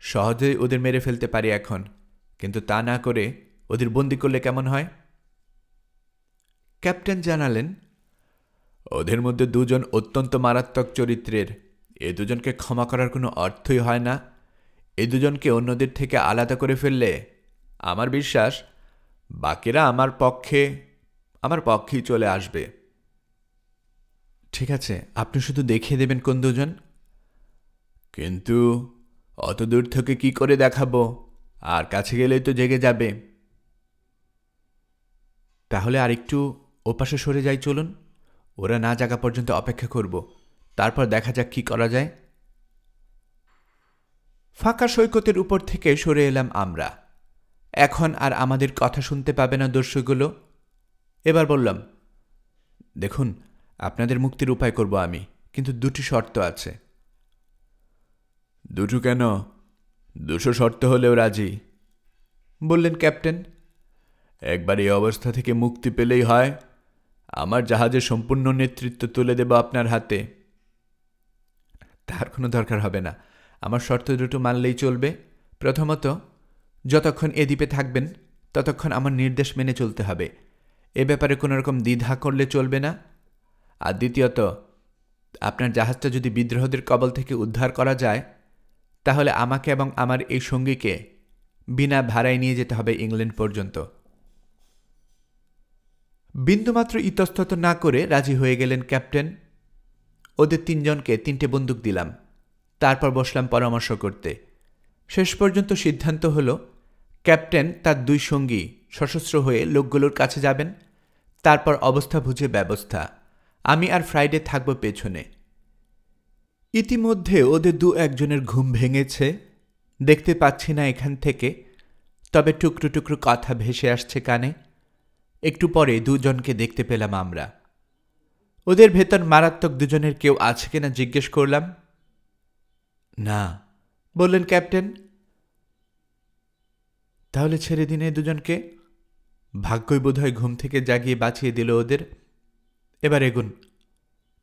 সহজেই ওদের মেরে ফেলতে পারি এখন, কিন্তু তা না করে ওদের বন্দি করলে কেমন হয়? ক্যাপ্টেন জানালেন, ওদের মধ্যে দুজন অত্যন্ত মারাত্মক চরিত্রের। এ দুজনকে ক্ষমা করার কোনো অর্থই হয় না। এই দুজনকে অন্যদের থেকে আলাদা করে ফেললে আমার বিশ্বাস বাকিরা আমার পক্ষেই চলে আসবে। ঠিক আছে, আপনি শুধু দেখিয়ে দেবেন কোন দুজন। কিন্তু অত দূর থেকে কি করে দেখাবো? আর কাছে গেলেই তো জেগে যাবে। তাহলে আরেকটু ওপাশে সরে যাই, চলুন। ওরা না জাগা পর্যন্ত অপেক্ষা করব, তারপর দেখা যাক কি করা যায়। ফাঁকা সৈকতের উপর থেকে সরে এলাম আমরা। এখন আর আমাদের কথা শুনতে পাবে না দস্যুগুলো। এবার বললাম, দেখুন, আপনাদের মুক্তির উপায় করব আমি, কিন্তু দুটি শর্ত আছে। দুটো কেন? 200 শর্ত হলেও রাজি, বললেন ক্যাপ্টেন। একবার এই অবস্থা থেকে মুক্তি পেলেই হয়। আমার জাহাজের সম্পূর্ণ নেতৃত্ব তুলে দেব আপনার হাতে। তার কোনো দরকার হবে না, আমার শর্ত দুটো মানলেই চলবে। প্রথমত, যতক্ষণ এ দ্বীপে থাকবেন ততক্ষণ আমার নির্দেশ মেনে চলতে হবে। এ ব্যাপারে কোনো রকম দ্বিধা করলে চলবে না। আর দ্বিতীয়ত, আপনার জাহাজটা যদি বিদ্রোহীদের কবল থেকে উদ্ধার করা যায়, তাহলে আমাকে এবং আমার এই সঙ্গীকে বিনা ভাড়ায় নিয়ে যেতে হবে ইংল্যান্ড পর্যন্ত। বিন্দুমাত্র ইতস্তত না করে রাজি হয়ে গেলেন ক্যাপ্টেন। ওদের 3 জনকে 3টে বন্দুক দিলাম। তারপর বসলাম পরামর্শ করতে। শেষ পর্যন্ত সিদ্ধান্ত হলো, ক্যাপ্টেন তার 2 সঙ্গী সশস্ত্র হয়ে লোকগুলোর কাছে যাবেন, তারপর অবস্থা বুঝে ব্যবস্থা। আমি আর ফ্রাইডে থাকব পেছনে। ইতিমধ্যে ওদের 2-1 জনের ঘুম ভেঙেছে। দেখতে পাচ্ছি না এখান থেকে, তবে টুকরো টুকরো কথা ভেসে আসছে কানে। একটু পরে 2 জনকে দেখতে পেলাম আমরা। ওদের ভেতর মারাত্মক 2 জনের কেউ আছে কিনা জিজ্ঞেস করলাম। না, বললেন ক্যাপ্টেন। তাহলে ছেড়ে দিন এই 2 জনকে। ভাগ্যই বোধহয় ঘুম থেকে জাগিয়ে বাঁচিয়ে দিল ওদের। এবার এগুন,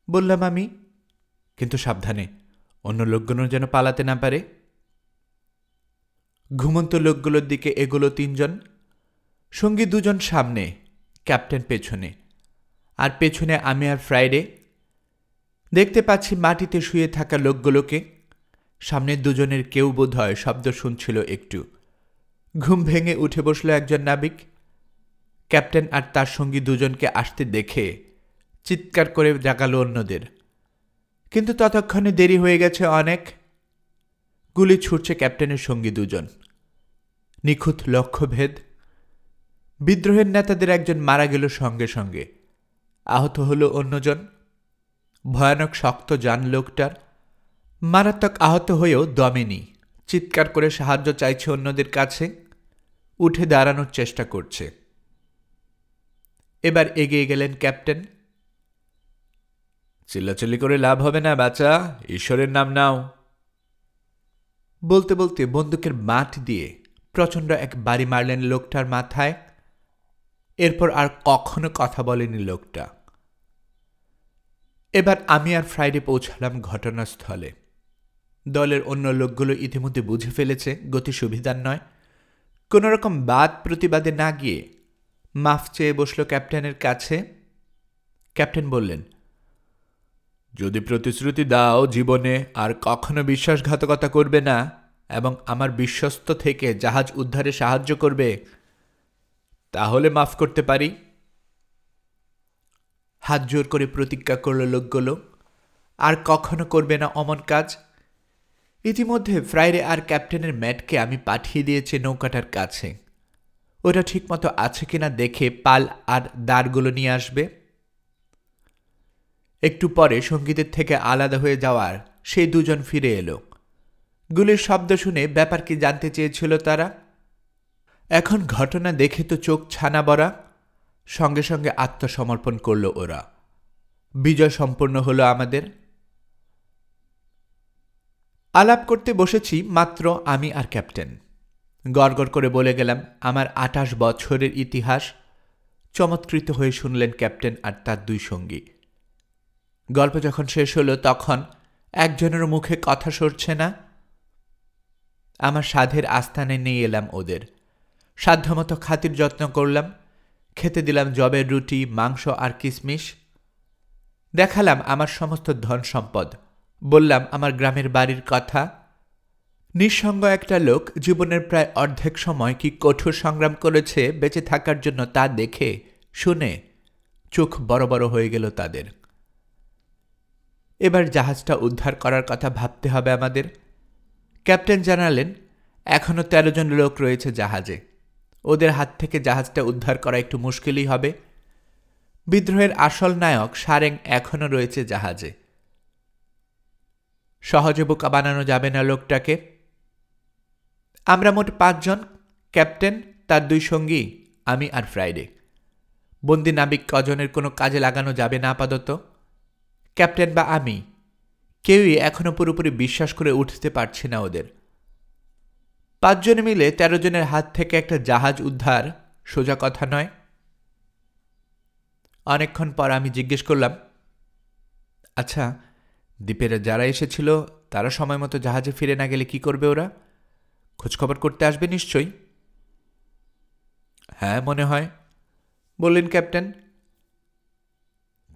বললাম আমি, কিন্তু সাবধানে, অন্য লোকগুলো যেন পালাতে না পারে। ঘুমন্ত লোকগুলোর দিকে এগুলো 3 জন। সঙ্গী 2 জন সামনে, ক্যাপ্টেন পেছনে, আর পেছনে আমি আর ফ্রাইডে। দেখতে পাচ্ছি মাটিতে শুয়ে থাকা লোকগুলোকে। সামনের 2 জনের কেউ বোধহয় শব্দ শুনছিল একটু। ঘুম ভেঙে উঠে বসল একজন নাবিক। ক্যাপ্টেন আর তার সঙ্গী 2 জনকে আসতে দেখে চিৎকার করে জাগালো অন্যদের, কিন্তু ততক্ষণে দেরি হয়ে গেছে অনেক। গুলি ছুটছে ক্যাপ্টেনের সঙ্গী 2 জন। নিখুঁত লক্ষ্যভেদ। বিদ্রোহের নেতাদের একজন মারা গেল সঙ্গে সঙ্গে, আহত হলো অন্যজন। ভয়ানক শক্ত জান লোকটার, মারাত্মক আহত হয়েও দমেনি, চিৎকার করে সাহায্য চাইছে অন্যদের কাছে, উঠে দাঁড়ানোর চেষ্টা করছে। এবার এগিয়ে গেলেন ক্যাপ্টেন। চিল্লাচিল্লি করে লাভ হবে না বাচ্চা, ঈশ্বরের নাম নাও। বলতে বলতে বন্দুকের মাঠ দিয়ে প্রচণ্ড এক বাড়ি মারলেন লোকটার মাথায়। এরপর আর কখনো কথা বলেনি লোকটা। এবার আমি আর ফ্রাইডে পৌঁছালাম ঘটনাস্থলে। দলের অন্য লোকগুলো ইতিমধ্যে বুঝে ফেলেছে গতি সুবিধার নয়। কোনোরকম বাদ প্রতিবাদে না গিয়ে মাফ চেয়ে বসল ক্যাপ্টেনের কাছে। ক্যাপ্টেন বললেন, যদি প্রতিশ্রুতি দাও জীবনে আর কখনো বিশ্বাসঘাতকতা করবে না এবং আমার বিশ্বস্ত থেকে জাহাজ উদ্ধারে সাহায্য করবে, তাহলে মাফ করতে পারি। হাত জোর করে প্রতিজ্ঞা করল লোকগুলো, আর কখনো করবে না অমন কাজ। ইতিমধ্যে ফ্রাইডে আর ক্যাপ্টেনের ম্যাটকে আমি পাঠিয়ে দিয়েছি নৌকাটার কাছে। ওটা ঠিকমতো আছে কিনা দেখে পাল আর দাঁড়গুলো নিয়ে আসবে। একটু পরে সঙ্গীতের থেকে আলাদা হয়ে যাওয়ার সেই দুজন ফিরে এলো। গুলির শব্দ শুনে ব্যাপার কি জানতে চেয়েছিল তারা। এখন ঘটনা দেখে তো চোখ ছানা বড়া। সঙ্গে সঙ্গে আত্মসমর্পণ করল ওরা। বিজয় সম্পূর্ণ হলো আমাদের। আলাপ করতে বসেছি মাত্র আমি আর ক্যাপ্টেন। গড়গড় করে বলে গেলাম আমার 28 বছরের ইতিহাস। চমৎকৃত হয়ে শুনলেন ক্যাপ্টেন আর তার দুই সঙ্গী। গল্প যখন শেষ হলো তখন একজনের মুখে কথা সরছে না। আমার সাধের আস্থানে নিয়ে এলাম ওদের। সাধ্যমতো খাতির যত্ন করলাম। খেতে দিলাম জবের রুটি, মাংস আর কিশমিশ। দেখালাম আমার সমস্ত ধন সম্পদ। বললাম আমার গ্রামের বাড়ির কথা। নিঃসঙ্গ একটা লোক জীবনের প্রায় অর্ধেক সময় কি কঠোর সংগ্রাম করেছে বেঁচে থাকার জন্য তা দেখে শুনে চোখ বড় বড় হয়ে গেল তাদের। এবার জাহাজটা উদ্ধার করার কথা ভাবতে হবে আমাদের। ক্যাপ্টেন জানালেন এখনো 13 জন লোক রয়েছে জাহাজে। ওদের হাত থেকে জাহাজটা উদ্ধার করা একটু মুশকিলই হবে। বিদ্রোহের আসল নায়ক সারেং এখনো রয়েছে জাহাজে। সহজে বোকা বানানো যাবে না লোকটাকে। আমরা মোট 5 জন, ক্যাপ্টেন, তার দুই সঙ্গী, আমি আর ফ্রাইডে। বন্দি নাবিক কজনের কোনো কাজে লাগানো যাবে না আপাতত। ক্যাপ্টেন বা আমি কেউই এখনো পুরোপুরি বিশ্বাস করে উঠতে পারছি না ওদের। 5 জনে মিলে 13 জনের হাত থেকে একটা জাহাজ উদ্ধার সোজা কথা নয়। অনেকক্ষণ পর আমি জিজ্ঞেস করলাম, আচ্ছা, দ্বীপের যারা এসেছিল তারা সময় মতো জাহাজে ফিরে না গেলে কি করবে ওরা? খোঁজখবর করতে আসবে নিশ্চয়ই। হ্যাঁ মনে হয়, বললেন ক্যাপ্টেন।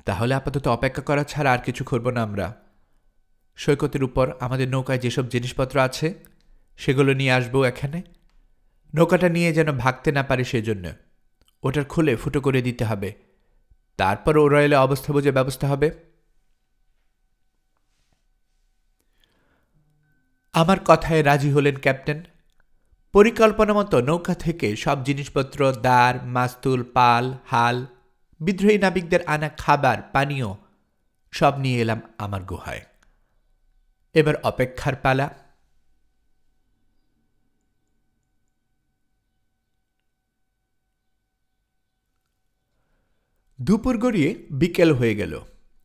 তাহলে আপাতত অপেক্ষা করা ছাড়া আর কিছু করব না আমরা। সৈকতের উপর আমাদের নৌকায় যেসব জিনিসপত্র আছে সেগুলো নিয়ে আসবো এখানে। নৌকাটা নিয়ে যেন ভাগতে না পারে সেজন্য ওটার খুলে ফুটো করে দিতে হবে। তারপর ওরা এলে অবস্থা বুঝে ব্যবস্থা হবে। আমার কথায় রাজি হলেন ক্যাপ্টেন। পরিকল্পনা মতো নৌকা থেকে সব জিনিসপত্র, দাঁড়, মাস্তুল, পাল, হাল, বিদ্রোহী নাবিকদের আনা খাবার, পানীয় সব নিয়ে এলাম আমার গুহায়। এবার অপেক্ষার পালা। দুপুর গড়িয়ে বিকেল হয়ে গেল।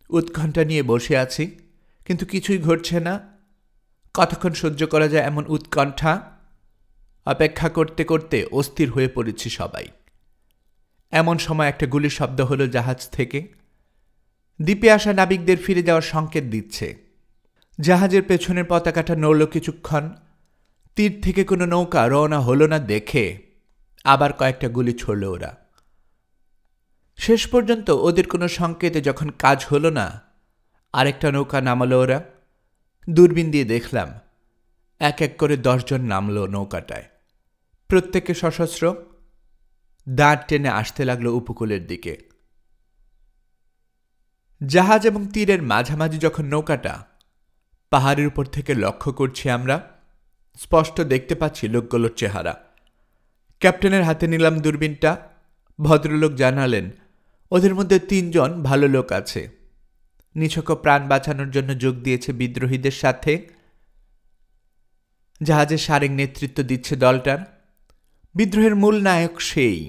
উৎকণ্ঠা নিয়ে বসে আছি, কিন্তু কিছুই ঘটছে না। কতক্ষণ সহ্য করা যায় এমন উৎকণ্ঠা? অপেক্ষা করতে করতে অস্থির হয়ে পড়েছি সবাই। এমন সময় একটা গুলির শব্দ হলো জাহাজ থেকে। দ্বীপে আসা নাবিকদের ফিরে যাওয়ার সংকেত দিচ্ছে। জাহাজের পেছনের পতাকাটা নড়ল কিছুক্ষণ। তীর থেকে কোনো নৌকা রওনা হলো না দেখে আবার কয়েকটা গুলি ছড়ল ওরা। শেষ পর্যন্ত ওদের কোনো সংকেতে যখন কাজ হলো না, আরেকটা নৌকা নামালো ওরা। দূরবীন দিয়ে দেখলাম এক এক করে 10 জন নামলো নৌকাটায়। প্রত্যেকে সশস্ত্র, দাঁড় টেনে আসতে লাগলো উপকূলের দিকে। জাহাজ এবং তীরের মাঝামাঝি যখন নৌকাটা, পাহাড়ের উপর থেকে লক্ষ্য করছি আমরা। স্পষ্ট দেখতে পাচ্ছি লোকগুলোর চেহারা। ক্যাপ্টেনের হাতে নিলাম দূরবীনটা। ভদ্রলোক জানালেন ওদের মধ্যে 3 জন ভালো লোক আছে, নিছক প্রাণ বাঁচানোর জন্য যোগ দিয়েছে বিদ্রোহীদের সাথে। জাহাজের সারেং নেতৃত্ব দিচ্ছে দলটার। বিদ্রোহের মূল নায়ক সেই,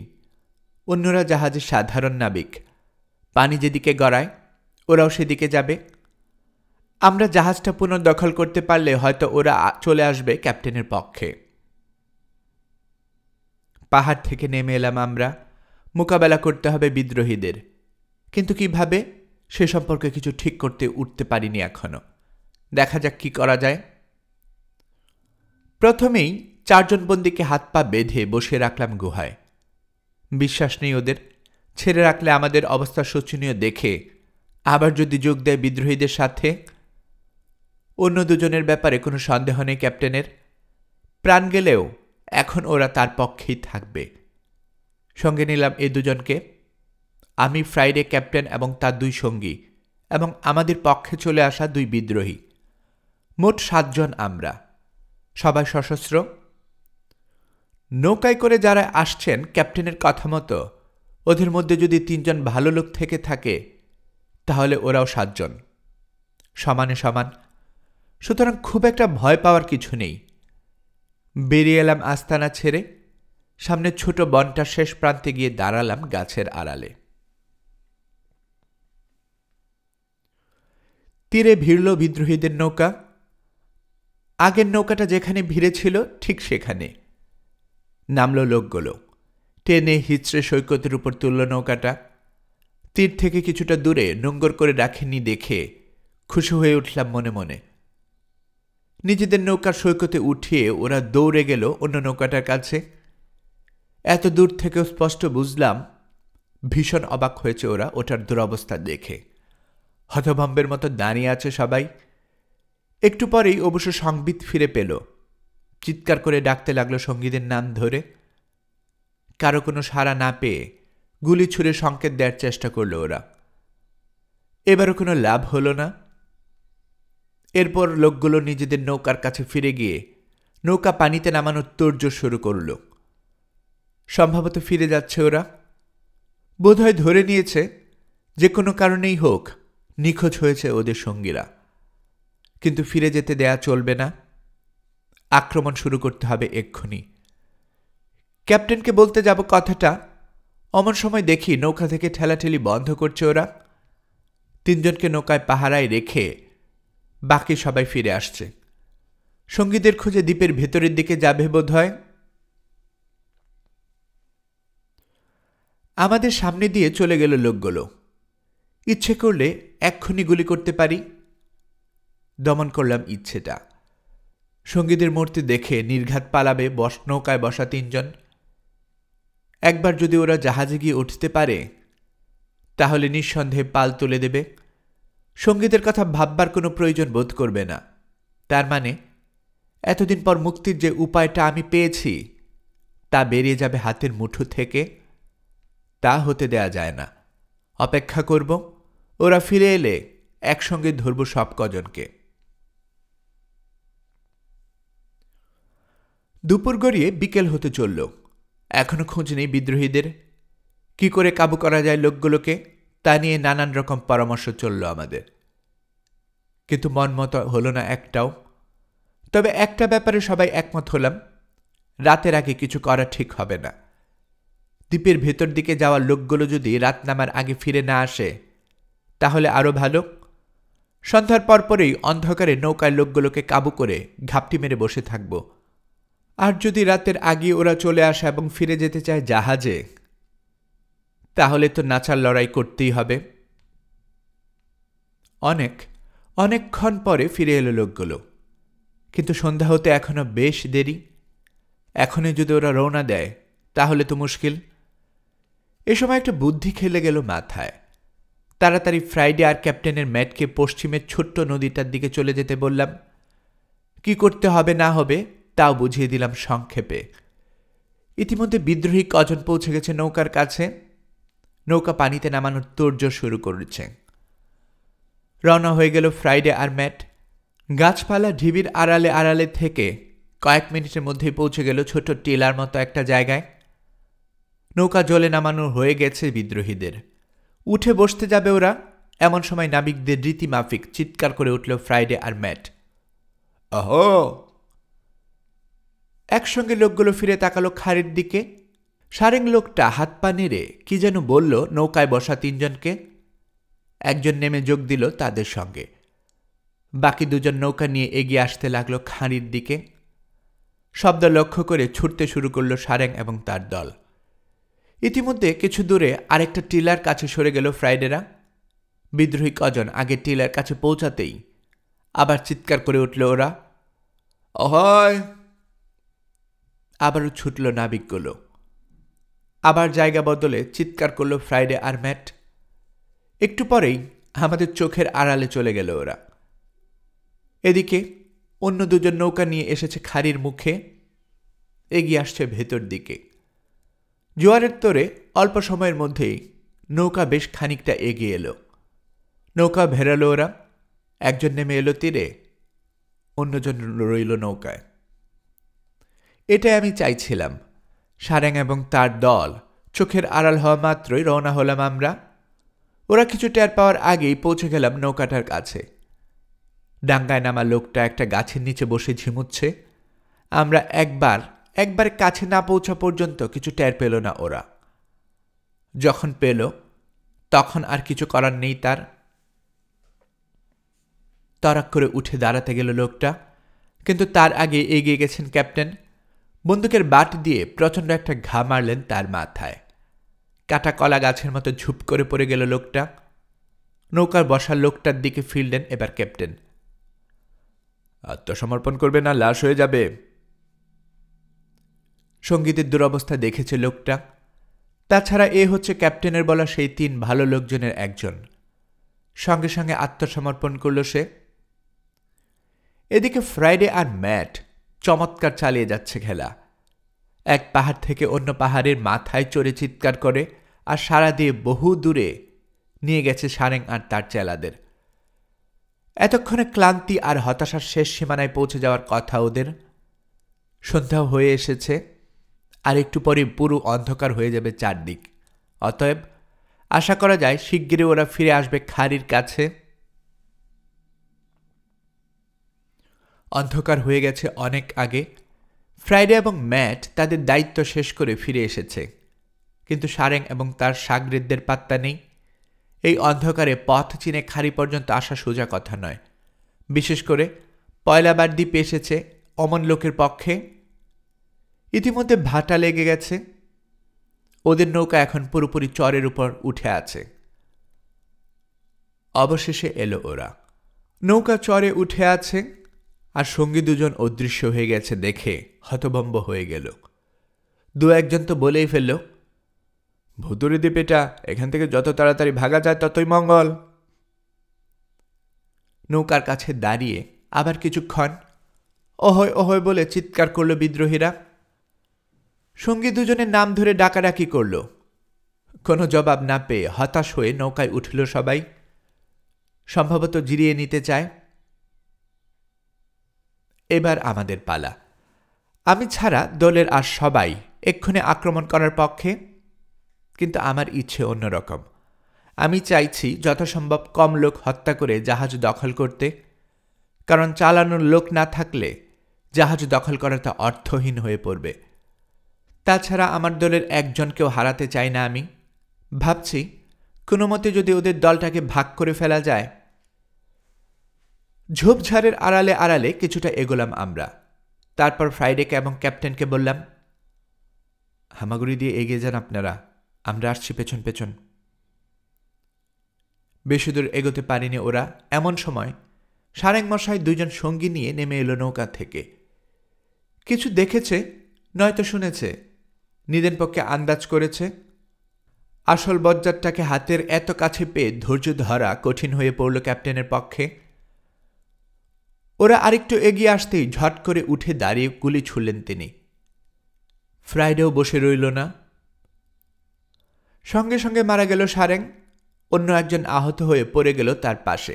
অন্যরা জাহাজের সাধারণ নাবিক। পানি যেদিকে গড়ায় ওরাও সেদিকে যাবে। আমরা জাহাজটা পুনর্দখল করতে পারলে হয়তো ওরা চলে আসবে ক্যাপ্টেনের পক্ষে। পাহাড় থেকে নেমে এলাম আমরা। মোকাবেলা করতে হবে বিদ্রোহীদের, কিন্তু কিভাবে সে সম্পর্কে কিছু ঠিক করতে উঠতে পারিনি এখনো। দেখা যাক কি করা যায়। প্রথমেই 4 জন বন্দীকে হাত পা বেঁধে বসে রাখলাম গুহায়। বিশ্বাস নেই ওদের, ছেড়ে রাখলে আমাদের অবস্থা শোচনীয় দেখে আবার যদি যোগ দেয় বিদ্রোহীদের সাথে। অন্য 2 জনের ব্যাপারে কোনো সন্দেহ নেই ক্যাপ্টেনের। প্রাণ গেলেও এখন ওরা তার পক্ষেই থাকবে। সঙ্গে নিলাম এই 2 জনকে, আমি, ফ্রাইডে, ক্যাপ্টেন এবং তার 2 সঙ্গী, এবং আমাদের পক্ষে চলে আসা 2 বিদ্রোহী। মোট 7 জন আমরা, সবাই সশস্ত্র। নৌকায় করে যারা আসছেন ক্যাপ্টেনের কথা মতো ওদের মধ্যে যদি 3 জন ভালো লোক থেকে থাকে তাহলে ওরাও 7 জন, সমানে সমান। সুতরাং খুব একটা ভয় পাওয়ার কিছু নেই। বেরিয়ে এলাম আস্তানা ছেড়ে। সামনে ছোট বনটার শেষ প্রান্তে গিয়ে দাঁড়ালাম গাছের আড়ালে। তীরে ভিড়ল বিদ্রোহীদের নৌকা। আগের নৌকাটা যেখানে ভিড়ে ছিল ঠিক সেখানে নামল লোকগুলো। টেনে হিচড়ে সৈকতের উপর তুলল নৌকাটা। তীর থেকে কিছুটা দূরে নোঙ্গর করে রাখেনি দেখে খুশি হয়ে উঠলাম মনে মনে। নিজেদের নৌকার সৈকতে উঠিয়ে ওরা দৌড়ে গেল অন্য নৌকাটার কাছে। এত দূর থেকেও স্পষ্ট বুঝলাম ভীষণ অবাক হয়েছে ওরা ওটার দুরবস্থা দেখে। হতভম্বের মতো দাঁড়িয়ে আছে সবাই। একটু পরেই অবশ্য সংবিত ফিরে পেল। চিৎকার করে ডাকতে লাগলো সঙ্গীদের নাম ধরে। কারো কোনো সাড়া না পেয়ে গুলি ছুঁড়ে সংকেত দেওয়ার চেষ্টা করল ওরা। এবারও কোনো লাভ হলো না। এরপর লোকগুলো নিজেদের নৌকার কাছে ফিরে গিয়ে নৌকা পানিতে নামানোর তোড়জোড় শুরু করল। সম্ভবত ফিরে যাচ্ছে ওরা। বোধহয় ধরে নিয়েছে যে কোনো কারণেই হোক নিখোঁজ হয়েছে ওদের সঙ্গীরা। কিন্তু ফিরে যেতে দেয়া চলবে না, আক্রমণ শুরু করতে হবে এক্ষুনি। ক্যাপ্টেনকে বলতে যাব কথাটা, অমন সময় দেখি নৌকা থেকে ঠেলাঠেলি বন্ধ করছে ওরা। 3 জনকে নৌকায় পাহারায় রেখে বাকি সবাই ফিরে আসছে। সঙ্গীদের খুঁজে দ্বীপের ভেতরের দিকে যাবে বোধ হয়। আমাদের সামনে দিয়ে চলে গেল লোকগুলো। ইচ্ছে করলে এক্ষুনি গুলি করতে পারি। দমন করলাম ইচ্ছেটা। সঙ্গীদের মূর্তি দেখে নির্ঘাত পালাবে নৌকায় বসা 3 জন। একবার যদি ওরা জাহাজে গিয়ে উঠতে পারে তাহলে নিঃসন্দেহে পাল তুলে দেবে। সঙ্গীদের কথা ভাববার কোনো প্রয়োজন বোধ করবে না। তার মানে এতদিন পর মুক্তির যে উপায়টা আমি পেয়েছি তা বেরিয়ে যাবে হাতের মুঠো থেকে। তা হতে দেয়া যায় না। অপেক্ষা করব, ওরা ফিরে এলে একসঙ্গে ধরব সব কজনকে। দুপুর গড়িয়ে বিকেল হতে চলল। এখনো খোঁজ নেই বিদ্রোহীদের। কি করে কাবু করা যায় লোকগুলোকে তা নিয়ে নানান রকম পরামর্শ চলল আমাদের, কিন্তু মন মতো হলো না একটাও। তবে একটা ব্যাপারে সবাই একমত হলাম, রাতের আগে কিছু করা ঠিক হবে না। দ্বীপের ভেতর দিকে যাওয়া লোকগুলো যদি রাত নামার আগে ফিরে না আসে তাহলে আরো ভালো। সন্ধ্যার পরপরেই অন্ধকারে নৌকায় লোকগুলোকে কাবু করে ঘাপটি মেরে বসে থাকব। আর যদি রাতের আগে ওরা চলে আসে এবং ফিরে যেতে চায় জাহাজে, তাহলে তো নাচার লড়াই করতেই হবে। অনেকক্ষণ পরে ফিরে এলো লোকগুলো, কিন্তু সন্ধ্যা হতে এখনো বেশ দেরি। এখনই যদি ওরা রওনা দেয় তাহলে তো মুশকিল। এ সময় একটা বুদ্ধি খেলে গেল মাথায়। তাড়াতাড়ি ফ্রাইডে আর ক্যাপ্টেনের ম্যাটকে পশ্চিমের ছোট্ট নদীটার দিকে চলে যেতে বললাম। কি করতে হবে না হবে তাও বুঝিয়ে দিলাম সংক্ষেপে। ইতিমধ্যে বিদ্রোহী কজন পৌঁছে গেছে নৌকার কাছে। নৌকা পানিতে নামানোর তোড়জোড় শুরু করেছে। রওনা হয়ে গেল ফ্রাইডে আর ম্যাট। গাছপালা ঢিবির আড়ালে আড়ালে থেকে কয়েক মিনিটের মধ্যেই পৌঁছে গেল ছোট টিলার মতো একটা জায়গায়। নৌকা জলে নামানো হয়ে গেছে বিদ্রোহীদের। উঠে বসতে যাবে ওরা, এমন সময় নাবিকদের রীতিমাফিক চিৎকার করে উঠল ফ্রাইডে আর ম্যাট। অহো! একসঙ্গে লোকগুলো ফিরে তাকালো খাড়ির দিকে। সারেং লোকটা হাত পা নেড়ে কি যেন বলল নৌকায় বসা তিনজনকে। একজন নেমে যোগ দিল তাদের সঙ্গে। বাকি দুজন নৌকা নিয়ে এগিয়ে আসতে লাগলো খাঁড়ির দিকে। শব্দ লক্ষ্য করে ছুটতে শুরু করল সারেং এবং তার দল। ইতিমধ্যে কিছু দূরে আরেকটা টিলার কাছে সরে গেল ফ্রাইডেরা। বিদ্রোহী কজন আগে টিলার কাছে পৌঁছাতেই আবার চিৎকার করে উঠল ওরা, অহয়! আবারও ছুটল নাবিকগুলো। আবার জায়গা বদলে চিৎকার করল ফ্রাইডে আর ম্যাট। একটু পরেই আমাদের চোখের আড়ালে চলে গেল ওরা। এদিকে অন্য দুজন নৌকা নিয়ে এসেছে খাড়ির মুখে, এগিয়ে আসছে ভেতর দিকে। জোয়ারের তোরে অল্প সময়ের মধ্যেই নৌকা বেশ খানিকটা এগিয়ে এলো। নৌকা ভেরালো ওরা। একজন নেমে এলো তীরে, অন্যজন রইল নৌকায়। এটাই আমি চাইছিলাম। সারেং এবং তার দল চোখের আড়াল হওয়া মাত্রই রওনা হলাম আমরা। ওরা কিছু টের পাওয়ার আগেই পৌঁছে গেলাম নৌকাটার কাছে। ডাঙ্গায় নামা লোকটা একটা গাছের নিচে বসে ঝিমুচ্ছে। আমরা একবার কাছে না পৌঁছা পর্যন্ত কিছু টের পেল না ওরা। যখন পেল তখন আর কিছু করার নেই তার। তরাক করে উঠে দাঁড়াতে গেল লোকটা, কিন্তু তার আগে এগিয়ে গেছেন ক্যাপ্টেন। বন্দুকের বাট দিয়ে প্রচণ্ড একটা ঘা মারলেন তার মাথায়। কাটা কলা গাছের মতো ঝুপ করে পড়ে গেল লোকটা। নৌকার বসার লোকটার দিকে ফিরলেন এবার ক্যাপ্টেন। আত্মসমর্পণ করবে না লাশ হয়ে যাবে। সঙ্গীতের দুরবস্থা দেখেছে লোকটা। তাছাড়া এ হচ্ছে ক্যাপ্টেনের বলা সেই 3 ভালো লোকজনের একজন। সঙ্গে সঙ্গে আত্মসমর্পণ করল সে। এদিকে ফ্রাইডে আর ম্যাট চমৎকার চালিয়ে যাচ্ছে খেলা। এক পাহাড় থেকে অন্য পাহাড়ের মাথায় চড়ে চিৎকার করে আর সারা দিয়ে বহু দূরে নিয়ে গেছে সারেং আর তার চেলাদের। এতক্ষণে ক্লান্তি আর হতাশার শেষ সীমানায় পৌঁছে যাওয়ার কথা ওদের। সন্ধ্যাও হয়ে এসেছে, আর একটু পরে পুরো অন্ধকার হয়ে যাবে চারদিক। অতএব আশা করা যায় শিগগিরই ওরা ফিরে আসবে খাড়ির কাছে। অন্ধকার হয়ে গেছে অনেক আগে। ফ্রাইডে এবং ম্যাট তাদের দায়িত্ব শেষ করে ফিরে এসেছে, কিন্তু সারেং এবং তার সাগরেদদের পাত্তা নেই। এই অন্ধকারে পথ চিনে খাড়ি পর্যন্ত আসা সোজা কথা নয়, বিশেষ করে পয়লাবার দ্বীপে এসেছে অমন লোকের পক্ষে। ইতিমধ্যে ভাটা লেগে গেছে। ওদের নৌকা এখন পুরোপুরি চরের উপর উঠে আছে। অবশেষে এলো ওরা। নৌকা চরে উঠে আছে, আর সঙ্গী দুজন অদৃশ্য হয়ে গেছে দেখে হতভম্ব হয়ে গেল। দু একজন তো বলেই ফেলল, ভুতুড়ে দ্বীপেটা, এখান থেকে যত তাড়াতাড়ি ভাগা যায় ততই মঙ্গল। নৌকার কাছে দাঁড়িয়ে আবার কিছুক্ষণ অহয় অহয় বলে চিৎকার করল বিদ্রোহীরা। সঙ্গী দুজনের নাম ধরে ডাকাডাকি করল। কোনো জবাব না পেয়ে হতাশ হয়ে নৌকায় উঠল সবাই। সম্ভবত জিরিয়ে নিতে চায়। এবার আমাদের পালা। আমি ছাড়া দলের আর সবাই এক্ষুনি আক্রমণ করার পক্ষে, কিন্তু আমার ইচ্ছে অন্যরকম। আমি চাইছি যথাসম্ভব কম লোক হত্যা করে জাহাজ দখল করতে, কারণ চালানোর লোক না থাকলে জাহাজ দখল করাটা অর্থহীন হয়ে পড়বে। তাছাড়া আমার দলের একজনকেও হারাতে চাই না আমি। ভাবছি কোনো মতে যদি ওদের দলটাকে ভাগ করে ফেলা যায়। ঝোপঝাড়ের আড়ালে আড়ালে কিছুটা এগোলাম আমরা। তারপর ফ্রাইডেকে এবং ক্যাপ্টেনকে বললাম, হামাগুড়ি দিয়ে এগিয়ে যান আপনারা, আমরা আসছি পেছন পেছন। বেশি দূর এগোতে পারিনি ওরা। এমন সময় সারেং মশাই 2 জন সঙ্গী নিয়ে নেমে এলো নৌকা থেকে। কিছু দেখেছে নয়তো শুনেছে, নিদেন পক্ষে আন্দাজ করেছে। আসল বজ্জারটাকে হাতের এত কাছে পেয়ে ধৈর্য ধরা কঠিন হয়ে পড়ল ক্যাপ্টেনের পক্ষে। ওরা আরেকটু এগিয়ে আসতেই ঝট করে উঠে দাঁড়িয়ে গুলি ছুড়লেন তিনি। ফ্রাইডেও বসে রইল না। সঙ্গে সঙ্গে মারা গেল সারেং। অন্য একজন আহত হয়ে পড়ে গেল তার পাশে,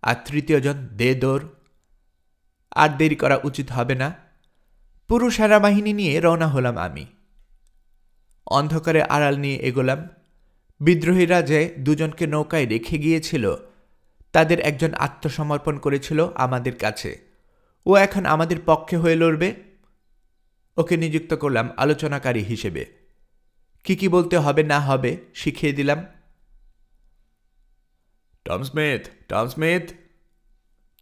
আর তৃতীয়জন দে দৌড়। আর দেরি করা উচিত হবে না। পুরো সেনাবাহিনী নিয়ে রওনা হলাম আমি। অন্ধকারে আড়াল নিয়ে এগোলাম। বিদ্রোহীরা যে দুজনকে নৌকায় রেখে গিয়েছিল তাদের একজন আত্মসমর্পণ করেছিল আমাদের কাছে। ও এখন আমাদের পক্ষে হয়ে লড়বে। ওকে নিযুক্ত করলাম আলোচনাকারী হিসেবে। কি বলতে হবে না হবে শিখিয়ে দিলাম। টম স্মিথ, টম স্মিথ,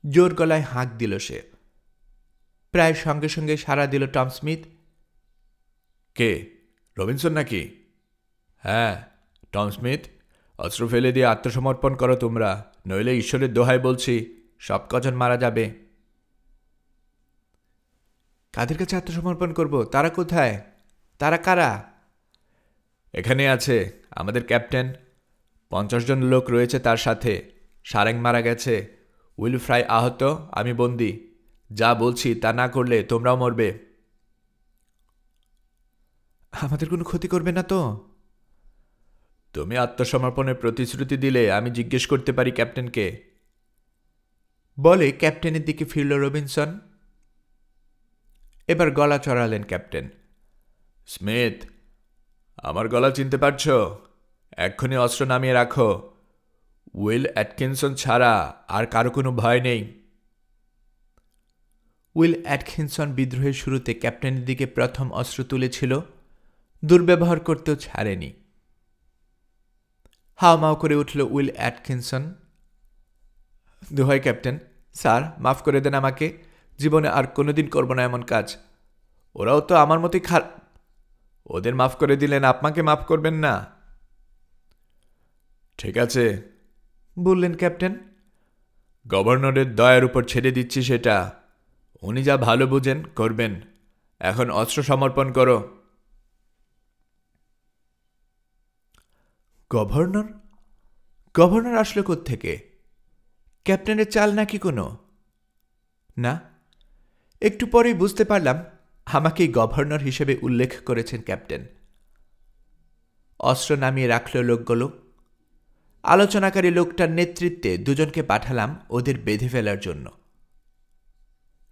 জোর গলায় হাঁক দিল সে। প্রায় সঙ্গে সঙ্গে সাড়া দিল টম স্মিথ। কে, রবিনসন নাকি? হ্যাঁ, টম স্মিথ, অস্ত্র ফেলে দিয়ে আত্মসমর্পণ করো তোমরা, নইলে ঈশ্বরের দোহাই বলছি সব কজন মারা যাবে। কাদের কাছে আত্মসমর্পণ করব? তারা কোথায়? তারা কারা? এখানে আছে আমাদের ক্যাপ্টেন, 50 জন লোক রয়েছে তার সাথে। সারেং মারা গেছে, উইল ফ্রাই আহত, আমি বন্দি। যা বলছি তা না করলে তোমরাও মরবে। আমাদের কোনো ক্ষতি করবে না তো? তুমি আত্মসমর্পণের প্রতিশ্রুতি দিলে আমি জিজ্ঞেস করতে পারি ক্যাপ্টেনকে। বলে ক্যাপ্টেনের দিকে ফিরল রবিনসন। এবার গলা চড়ালেন ক্যাপ্টেন। স্মিথ, আমার গলা চিনতে পারছ? এক্ষুনি অস্ত্র নামিয়ে রাখো। উইল অ্যাটকিনসন ছাড়া আর কারো কোনো ভয় নেই। উইল অ্যাটকিনসন বিদ্রোহের শুরুতে ক্যাপ্টেনের দিকে প্রথম অস্ত্র তুলেছিল, দুর্ব্যবহার করতেও ছাড়েনি। হাওমাও করে উঠল উইল অ্যাটকিনসন। দোহাই ক্যাপ্টেন, স্যার মাফ করে দেন আমাকে, জীবনে আর কোনোদিন করব না এমন কাজ। ওরাও তো আমার মতোই ওদের মাফ করে দিলেন, আপনাকে মাফ করবেন না? ঠিক আছে, বললেন ক্যাপ্টেন। গভর্নরের দয়ার উপর ছেড়ে দিচ্ছি সেটা। উনি যা ভালো বুঝেন করবেন। এখন অস্ত্র সমর্পণ করো। গভর্নর? গভর্নর আসলো কোত্থেকে? ক্যাপ্টেনের চাল নাকি কোনো? না, একটু পরেই বুঝতে পারলাম আমাকেই গভর্নর হিসেবে উল্লেখ করেছেন ক্যাপ্টেন। অস্ত্র নামিয়ে রাখল লোকগুলো। আলোচনাকারী লোকটার নেতৃত্বে দুজনকে পাঠালাম ওদের বেঁধে ফেলার জন্য।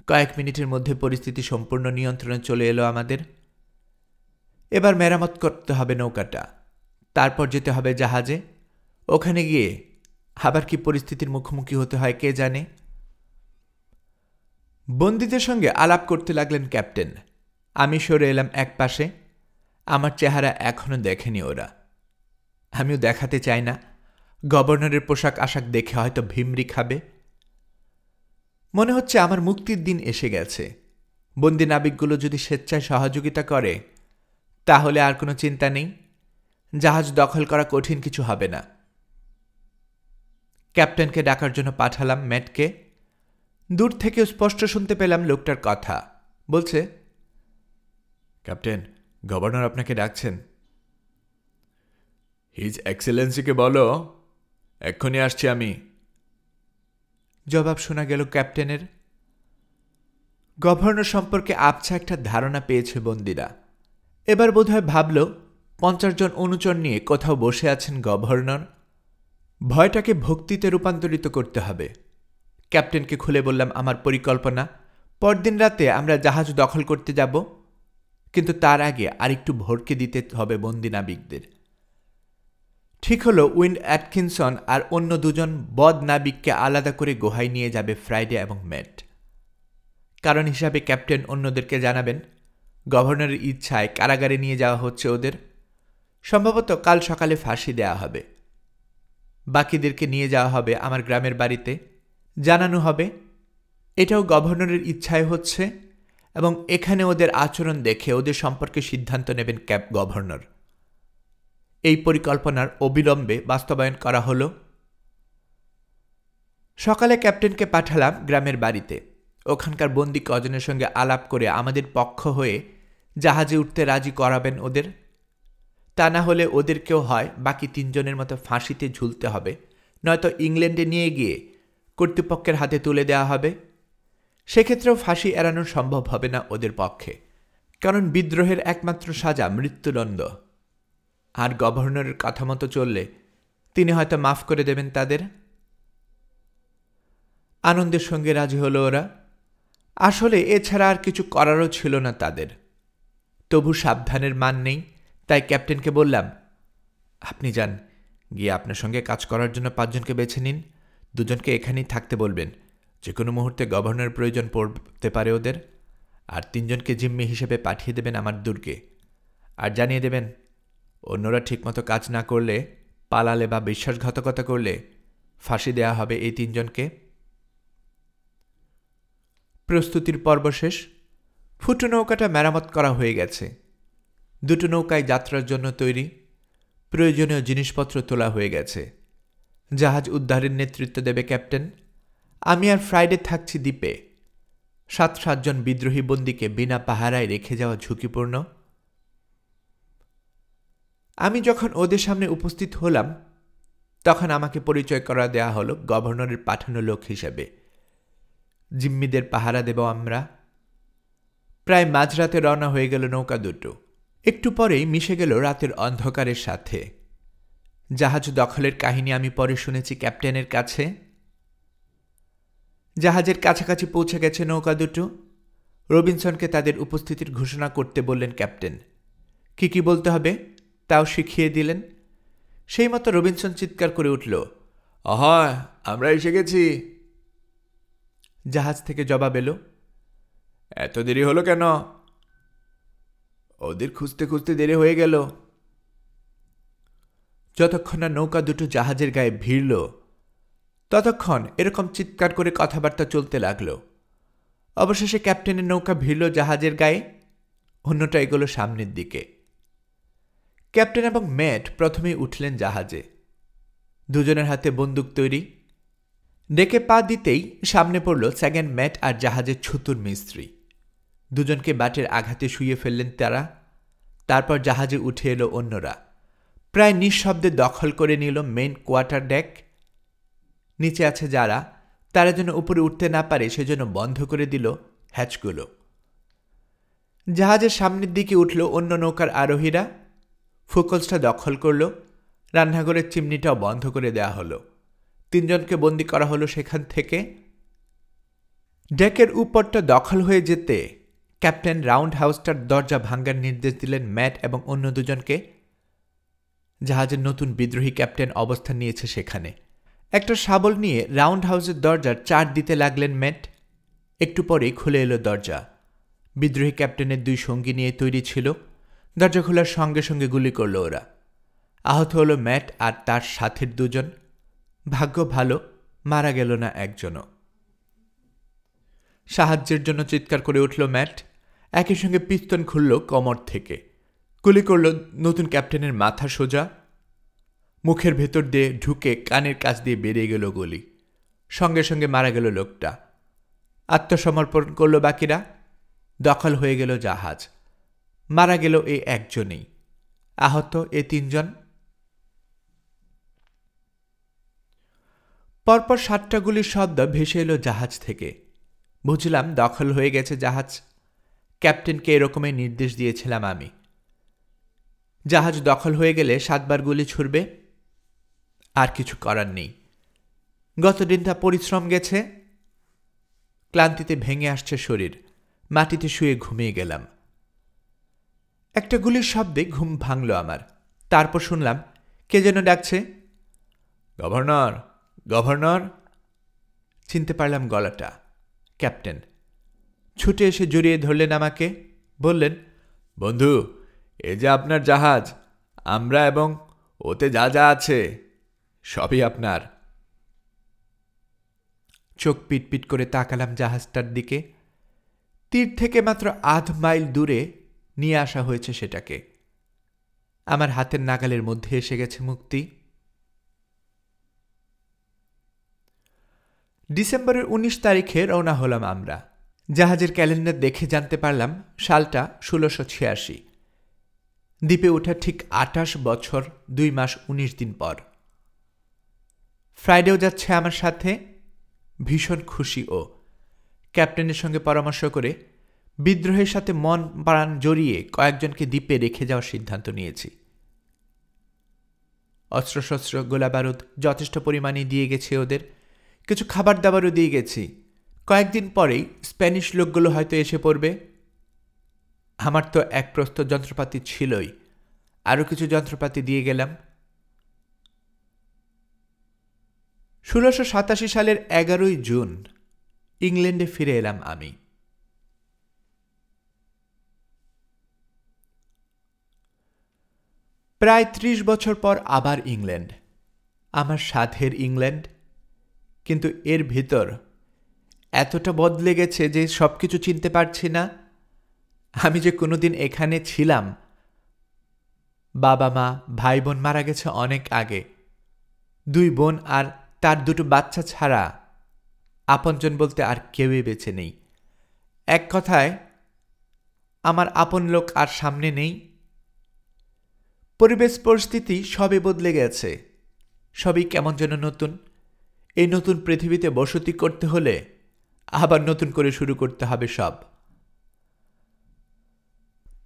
কয়েক মিনিটের মধ্যে পরিস্থিতি সম্পূর্ণ নিয়ন্ত্রণে চলে এলো আমাদের। এবার মেরামত করতে হবে নৌকাটা, তারপর যেতে হবে জাহাজে। ওখানে গিয়ে আবার কি পরিস্থিতির মুখোমুখি হতে হয় কে জানে। বন্দীদের সঙ্গে আলাপ করতে লাগলেন ক্যাপ্টেন। আমি সরে এলাম এক পাশে। আমার চেহারা এখনো দেখেনি ওরা। আমিও দেখাতে চাই না। গভর্নরের পোশাক আশাক দেখে হয়তো ভিমরি খাবে। মনে হচ্ছে আমার মুক্তির দিন এসে গেছে। বন্দী নাবিকগুলো যদি স্বেচ্ছায় সহযোগিতা করে তাহলে আর কোনো চিন্তা নেই, জাহাজ দখল করা কঠিন কিছু হবে না। ক্যাপ্টেনকে ডাকার জন্য পাঠালাম ম্যাটকে। দূর থেকে স্পষ্ট শুনতে পেলাম লোকটার কথা। বলছে, ক্যাপ্টেন, গভর্নর আপনাকে ডাকছেন। হিজ এক্সেলেন্সিকে বলো এক্ষুনি আসছি আমি। জবাব শোনা গেল ক্যাপ্টেনের। গভর্নর সম্পর্কে আবছা একটা ধারণা পেয়েছে বন্দীরা। এবার বোধহয় ভাবল 50 জন অনুচর নিয়ে কোথাও বসে আছেন গভর্নর। ভয়টাকে ভক্তিতে রূপান্তরিত করতে হবে। ক্যাপ্টেনকে খুলে বললাম আমার পরিকল্পনা। পরদিন রাতে আমরা জাহাজ দখল করতে যাব, কিন্তু তার আগে আরেকটু ভড়কে দিতে হবে বন্দী নাবিকদের। ঠিক হলো, উইন্ড অ্যাটকিনসন আর অন্য দুজন বদ নাবিককে আলাদা করে গুহায় নিয়ে যাবে ফ্রাইডে এবং ম্যাট। কারণ হিসাবে ক্যাপ্টেন অন্যদেরকে জানাবেন গভর্নরের ইচ্ছায় কারাগারে নিয়ে যাওয়া হচ্ছে ওদের। সম্ভবত কাল সকালে ফাঁসি দেয়া হবে। বাকিদেরকে নিয়ে যাওয়া হবে আমার গ্রামের বাড়িতে। জানানো হবে এটাও গভর্নরের ইচ্ছায় হচ্ছে, এবং এখানে ওদের আচরণ দেখে ওদের সম্পর্কে সিদ্ধান্ত নেবেন গভর্নর। এই পরিকল্পনার অবিলম্বে বাস্তবায়ন করা হলো। সকালে ক্যাপ্টেনকে পাঠালাম গ্রামের বাড়িতে। ওখানকার বন্দী কজনের সঙ্গে আলাপ করে আমাদের পক্ষ হয়ে জাহাজে উঠতে রাজি করাবেন ওদের। তা না হলে ওদেরকেও হয় বাকি 3 জনের মতো ফাঁসিতে ঝুলতে হবে, নয়তো ইংল্যান্ডে নিয়ে গিয়ে কর্তৃপক্ষের হাতে তুলে দেওয়া হবে। সেক্ষেত্রেও ফাঁসি এড়ানো সম্ভব হবে না ওদের পক্ষে, কারণ বিদ্রোহের একমাত্র সাজা মৃত্যুদণ্ড। আর গভর্নরের কথা মতো চললে তিনি হয়তো মাফ করে দেবেন তাদের। আনন্দের সঙ্গে রাজি হলো ওরা। আসলে এছাড়া আর কিছু করারও ছিল না তাদের। তবু সাবধানের মান নেই, তাই ক্যাপ্টেনকে বললাম, আপনি যান, গিয়ে আপনার সঙ্গে কাজ করার জন্য 5 জনকে বেছে নিন। 2 জনকে এখানেই থাকতে বলবেন। যে কোনো মুহূর্তে গভর্নর প্রয়োজন পড়তে পারে ওদের। আর 3 জনকে জিম্মি হিসেবে পাঠিয়ে দেবেন আমার দুর্গে। আর জানিয়ে দেবেন, অন্যরা ঠিকমতো কাজ না করলে, পালালে বা বিশ্বাসঘাতকতা করলে ফাঁসি দেয়া হবে এই 3 জনকে। প্রস্তুতির পর্ব শেষ। ফুটো নৌকাটা মেরামত করা হয়ে গেছে। 2টো নৌকায় যাত্রার জন্য তৈরি। প্রয়োজনীয় জিনিসপত্র তোলা হয়ে গেছে। জাহাজ উদ্ধারের নেতৃত্ব দেবে ক্যাপ্টেন। আমি আর ফ্রাইডে থাকছি দ্বীপে। 7 জন বিদ্রোহী বন্দীকে বিনা পাহারায় রেখে যাওয়া ঝুঁকিপূর্ণ। আমি যখন ওদের সামনে উপস্থিত হলাম, তখন আমাকে পরিচয় করা দেয়া হলো গভর্নরের পাঠানো লোক হিসেবে। জিম্মিদের পাহারা দেব আমরা। প্রায় মাঝরাতে রওনা হয়ে গেল নৌকা দুটো। একটু পরেই মিশে গেল রাতের অন্ধকারের সাথে। জাহাজ দখলের কাহিনী আমি পরে শুনেছি ক্যাপ্টেনের কাছে। জাহাজের কাছাকাছি পৌঁছে গেছে নৌকা দুটো। রবিনসনকে তাদের উপস্থিতির ঘোষণা করতে বললেন ক্যাপ্টেন। কি কি বলতে হবে তাও শিখিয়ে দিলেন। সেই মতো রবিনসন চিৎকার করে উঠল, হয়, আমরা এসে গেছি। জাহাজ থেকে জবাব এলো, এত দেরি হলো কেন? ওদের খুঁজতে খুঁজতে দেরি হয়ে গেল। যতক্ষণ না নৌকা দুটো জাহাজের গায়ে ভিড়ল, ততক্ষণ এরকম চিৎকার করে কথাবার্তা চলতে লাগল। অবশেষে ক্যাপ্টেনের নৌকা ভিড়ল জাহাজের গায়ে, অন্যটা এগোলো সামনের দিকে। ক্যাপ্টেন এবং ম্যাট প্রথমেই উঠলেন জাহাজে। 2 জনের হাতে বন্দুক তৈরি। ডেকে পা দিতেই সামনে পড়ল সেকেন্ড ম্যাট আর জাহাজের ছুতুর মিস্ত্রি। 2 জনকে বাটের আঘাতে শুইয়ে ফেললেন তারা। তারপর জাহাজে উঠে এলো অন্যরা। প্রায় নিঃশব্দে দখল করে নিল মেইন কোয়ার্টার ডেক। নিচে আছে যারা, তারা যেন উপরে উঠতে না পারে সেজন্য বন্ধ করে দিল হ্যাচগুলো। জাহাজের সামনের দিকে উঠল অন্য নৌকার আরোহীরা। ফোকলসটা দখল করল। রান্নাঘরের চিমনিটাও বন্ধ করে দেয়া হলো। 3 জনকে বন্দি করা হলো সেখান থেকে। ডেকের উপরটা দখল হয়ে যেতে ক্যাপ্টেন রাউন্ড হাউসটার দরজা ভাঙ্গার নির্দেশ দিলেন ম্যাট এবং অন্য 2 জনকে। জাহাজের নতুন বিদ্রোহী ক্যাপ্টেন অবস্থান নিয়েছে সেখানে। একটা শাবল নিয়ে রাউন্ড হাউসের দরজার চার দিতে লাগলেন ম্যাট। একটু পরেই খুলে এলো দরজা। বিদ্রোহী ক্যাপ্টেনের 2 সঙ্গী নিয়ে তৈরি ছিল। দরজা খোলার সঙ্গে সঙ্গে গুলি করল ওরা। আহত হলো ম্যাট আর তার সাথের 2 জন। ভাগ্য ভালো, মারা গেল না একজনও। সাহায্যের জন্য চিৎকার করে উঠল ম্যাট। একই সঙ্গে পিস্তল খুলল কোমর থেকে। গুলি করল নতুন ক্যাপ্টেনের মাথা সোজা। মুখের ভেতর দিয়ে ঢুকে কানের কাছ দিয়ে বেরিয়ে গেল গুলি। সঙ্গে সঙ্গে মারা গেল লোকটা। আত্মসমর্পণ করল বাকিরা। দখল হয়ে গেল জাহাজ। মারা গেল এই একজনেই। আহত এ 3 জন। পরপর 7টা গুলির শব্দ ভেসে এলো জাহাজ থেকে। বুঝলাম দখল হয়ে গেছে জাহাজ। ক্যাপ্টেনকে এরকমই নির্দেশ দিয়েছিলাম আমি। জাহাজ দখল হয়ে গেলে 7 বার গুলি ছুড়বে। আর কিছু করার নেই। গত দিনটা পরিশ্রম গেছে। ক্লান্তিতে ভেঙে আসছে শরীর। মাটিতে শুয়ে ঘুমিয়ে গেলাম। একটা গুলির শব্দে ঘুম ভাঙল আমার। তারপর শুনলাম কে যেন ডাকছে, গভর্নর, গভর্নর। চিনতে পারলাম গলাটা। ক্যাপ্টেন। ছুটে এসে জড়িয়ে ধরলেন আমাকে। বললেন, বন্ধু, এ যে আপনার জাহাজ। আমরা এবং ওতে যা যা আছে সবই আপনার। চোখ পিটপিট করে তাকালাম জাহাজটার দিকে। তীর থেকে মাত্র আধ মাইল দূরে নিয়ে আসা হয়েছে সেটাকে। আমার হাতের নাগালের মধ্যে এসে গেছে মুক্তি। ডিসেম্বরের 19 তারিখে রওনা হলাম আমরা। জাহাজের ক্যালেন্ডার দেখে জানতে পারলাম সালটা 1686। দ্বীপে ওঠা ঠিক 28 বছর 2 মাস 19 দিন পর। ফ্রাইডেও যাচ্ছে আমার সাথে। ভীষণ খুশি ও। ক্যাপ্টেনের সঙ্গে পরামর্শ করে বিদ্রোহের সাথে মন প্রাণ জড়িয়ে কয়েকজনকে দ্বীপে রেখে যাওয়ার সিদ্ধান্ত নিয়েছি। অস্ত্রশস্ত্র, গোলাবারুদ যথেষ্ট পরিমাণে দিয়ে গেছি ওদের। কিছু খাবার দাবারও দিয়ে গেছি। কয়েকদিন পরেই স্প্যানিশ লোকগুলো হয়তো এসে পড়বে। আমার তো এক প্রস্তর যন্ত্রপাতি ছিলই। আরও কিছু যন্ত্রপাতি দিয়ে গেলাম। 1687 সালের 11 জুন ইংল্যান্ডে ফিরে এলাম আমি। প্রায় 30 বছর পর আবার ইংল্যান্ড, আমার সাধের ইংল্যান্ড। কিন্তু এর ভিতর এতটা বদলে গেছে যে সবকিছু চিনতে পারছি না। আমি যে কোনোদিন এখানে ছিলাম। বাবা মা ভাই বোন মারা গেছে অনেক আগে। 2 বোন আর তার 2 বাচ্চা ছাড়া আপনজন বলতে আর কেউই বেঁচে নেই। এক কথায় আমার আপন লোক আর সামনে নেই। পরিবেশ পরিস্থিতি সবই বদলে গেছে, সবই কেমন যেন নতুন। এই নতুন পৃথিবীতে বসতি করতে হলে আবার নতুন করে শুরু করতে হবে সব।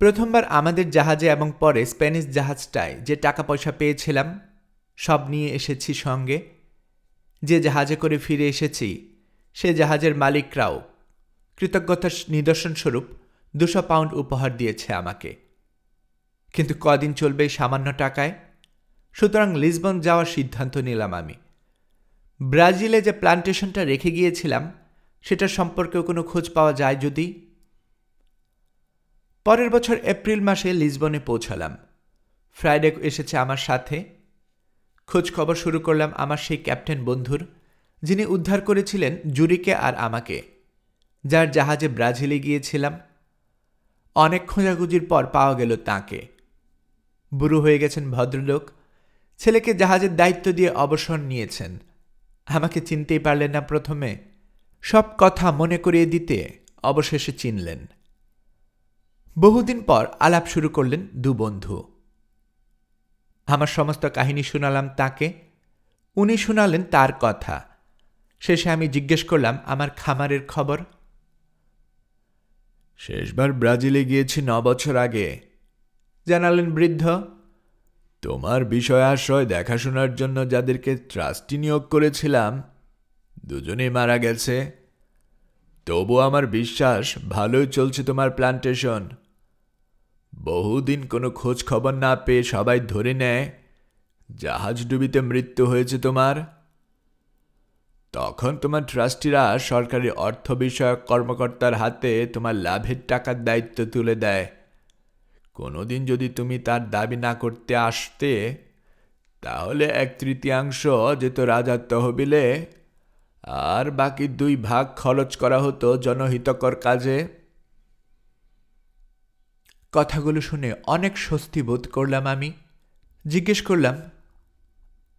প্রথমবার আমাদের জাহাজে এবং পরে স্প্যানিশ জাহাজটায় যে টাকা পয়সা পেয়েছিলাম সব নিয়ে এসেছি সঙ্গে। যে জাহাজে করে ফিরে এসেছি সে জাহাজের মালিকরাও কৃতজ্ঞতার নিদর্শনস্বরূপ 200 পাউন্ড উপহার দিয়েছে আমাকে। কিন্তু কদিন চলবে সামান্য টাকায়? সুতরাং লিসবন যাওয়ার সিদ্ধান্ত নিলাম আমি। ব্রাজিলে যে প্লান্টেশনটা রেখে গিয়েছিলাম সেটার সম্পর্কেও কোনো খোঁজ পাওয়া যায় যদি। পরের বছর এপ্রিল মাসে লিসবনে পৌঁছালাম। ফ্রাইডে এসেছে আমার সাথে। খোঁজ খবর শুরু করলাম আমার সেই ক্যাপ্টেন বন্ধুর, যিনি উদ্ধার করেছিলেন জুরিকে আর আমাকে, যার জাহাজে ব্রাজিলে গিয়েছিলাম। অনেক খোঁজাখুঁজির পর পাওয়া গেল তাঁকে। বুড়ো হয়ে গেছেন ভদ্রলোক। ছেলেকে জাহাজের দায়িত্ব দিয়ে অবসর নিয়েছেন। আমাকে চিনতেই পারলেন না প্রথমে। সব কথা মনে করিয়ে দিতে অবশেষে চিনলেন। বহুদিন পর আলাপ শুরু করলেন 2 বন্ধু। আমার সমস্ত কাহিনী শোনালাম তাকে, উনি শোনালেন তার কথা। শেষে আমি জিজ্ঞেস করলাম আমার খামারের খবর। শেষবার ব্রাজিলে গিয়েছি 9 বছর আগে, জানালেন বৃদ্ধ। তোমার বিষয় আশ্রয় দেখাশোনার জন্য যাদেরকে ট্রাস্টি নিয়োগ করেছিলাম 2জনেই মারা গেছে। তবু আমার বিশ্বাস ভালোই চলছে তোমার প্লান্টেশন। বহুদিন কোনো খোঁজ খবর না পেয়ে সবাই ধরে নেয় জাহাজ ডুবিতে মৃত্যু হয়েছে তোমার। তখন তোমার ট্রাস্টিরা সরকারি অর্থ বিষয়ক কর্মকর্তার হাতে তোমার লাভের টাকার দায়িত্ব তুলে দেয়। কোনোদিন যদি তুমি তার দাবি না করতে আসতে তাহলে 1/3 যেত রাজার তহবিলে, আর বাকি 2 ভাগ খরচ করা হতো জনহিতকর কাজে। কথাগুলো শুনে অনেক স্বস্তি বোধ করলাম আমি। জিজ্ঞেস করলাম,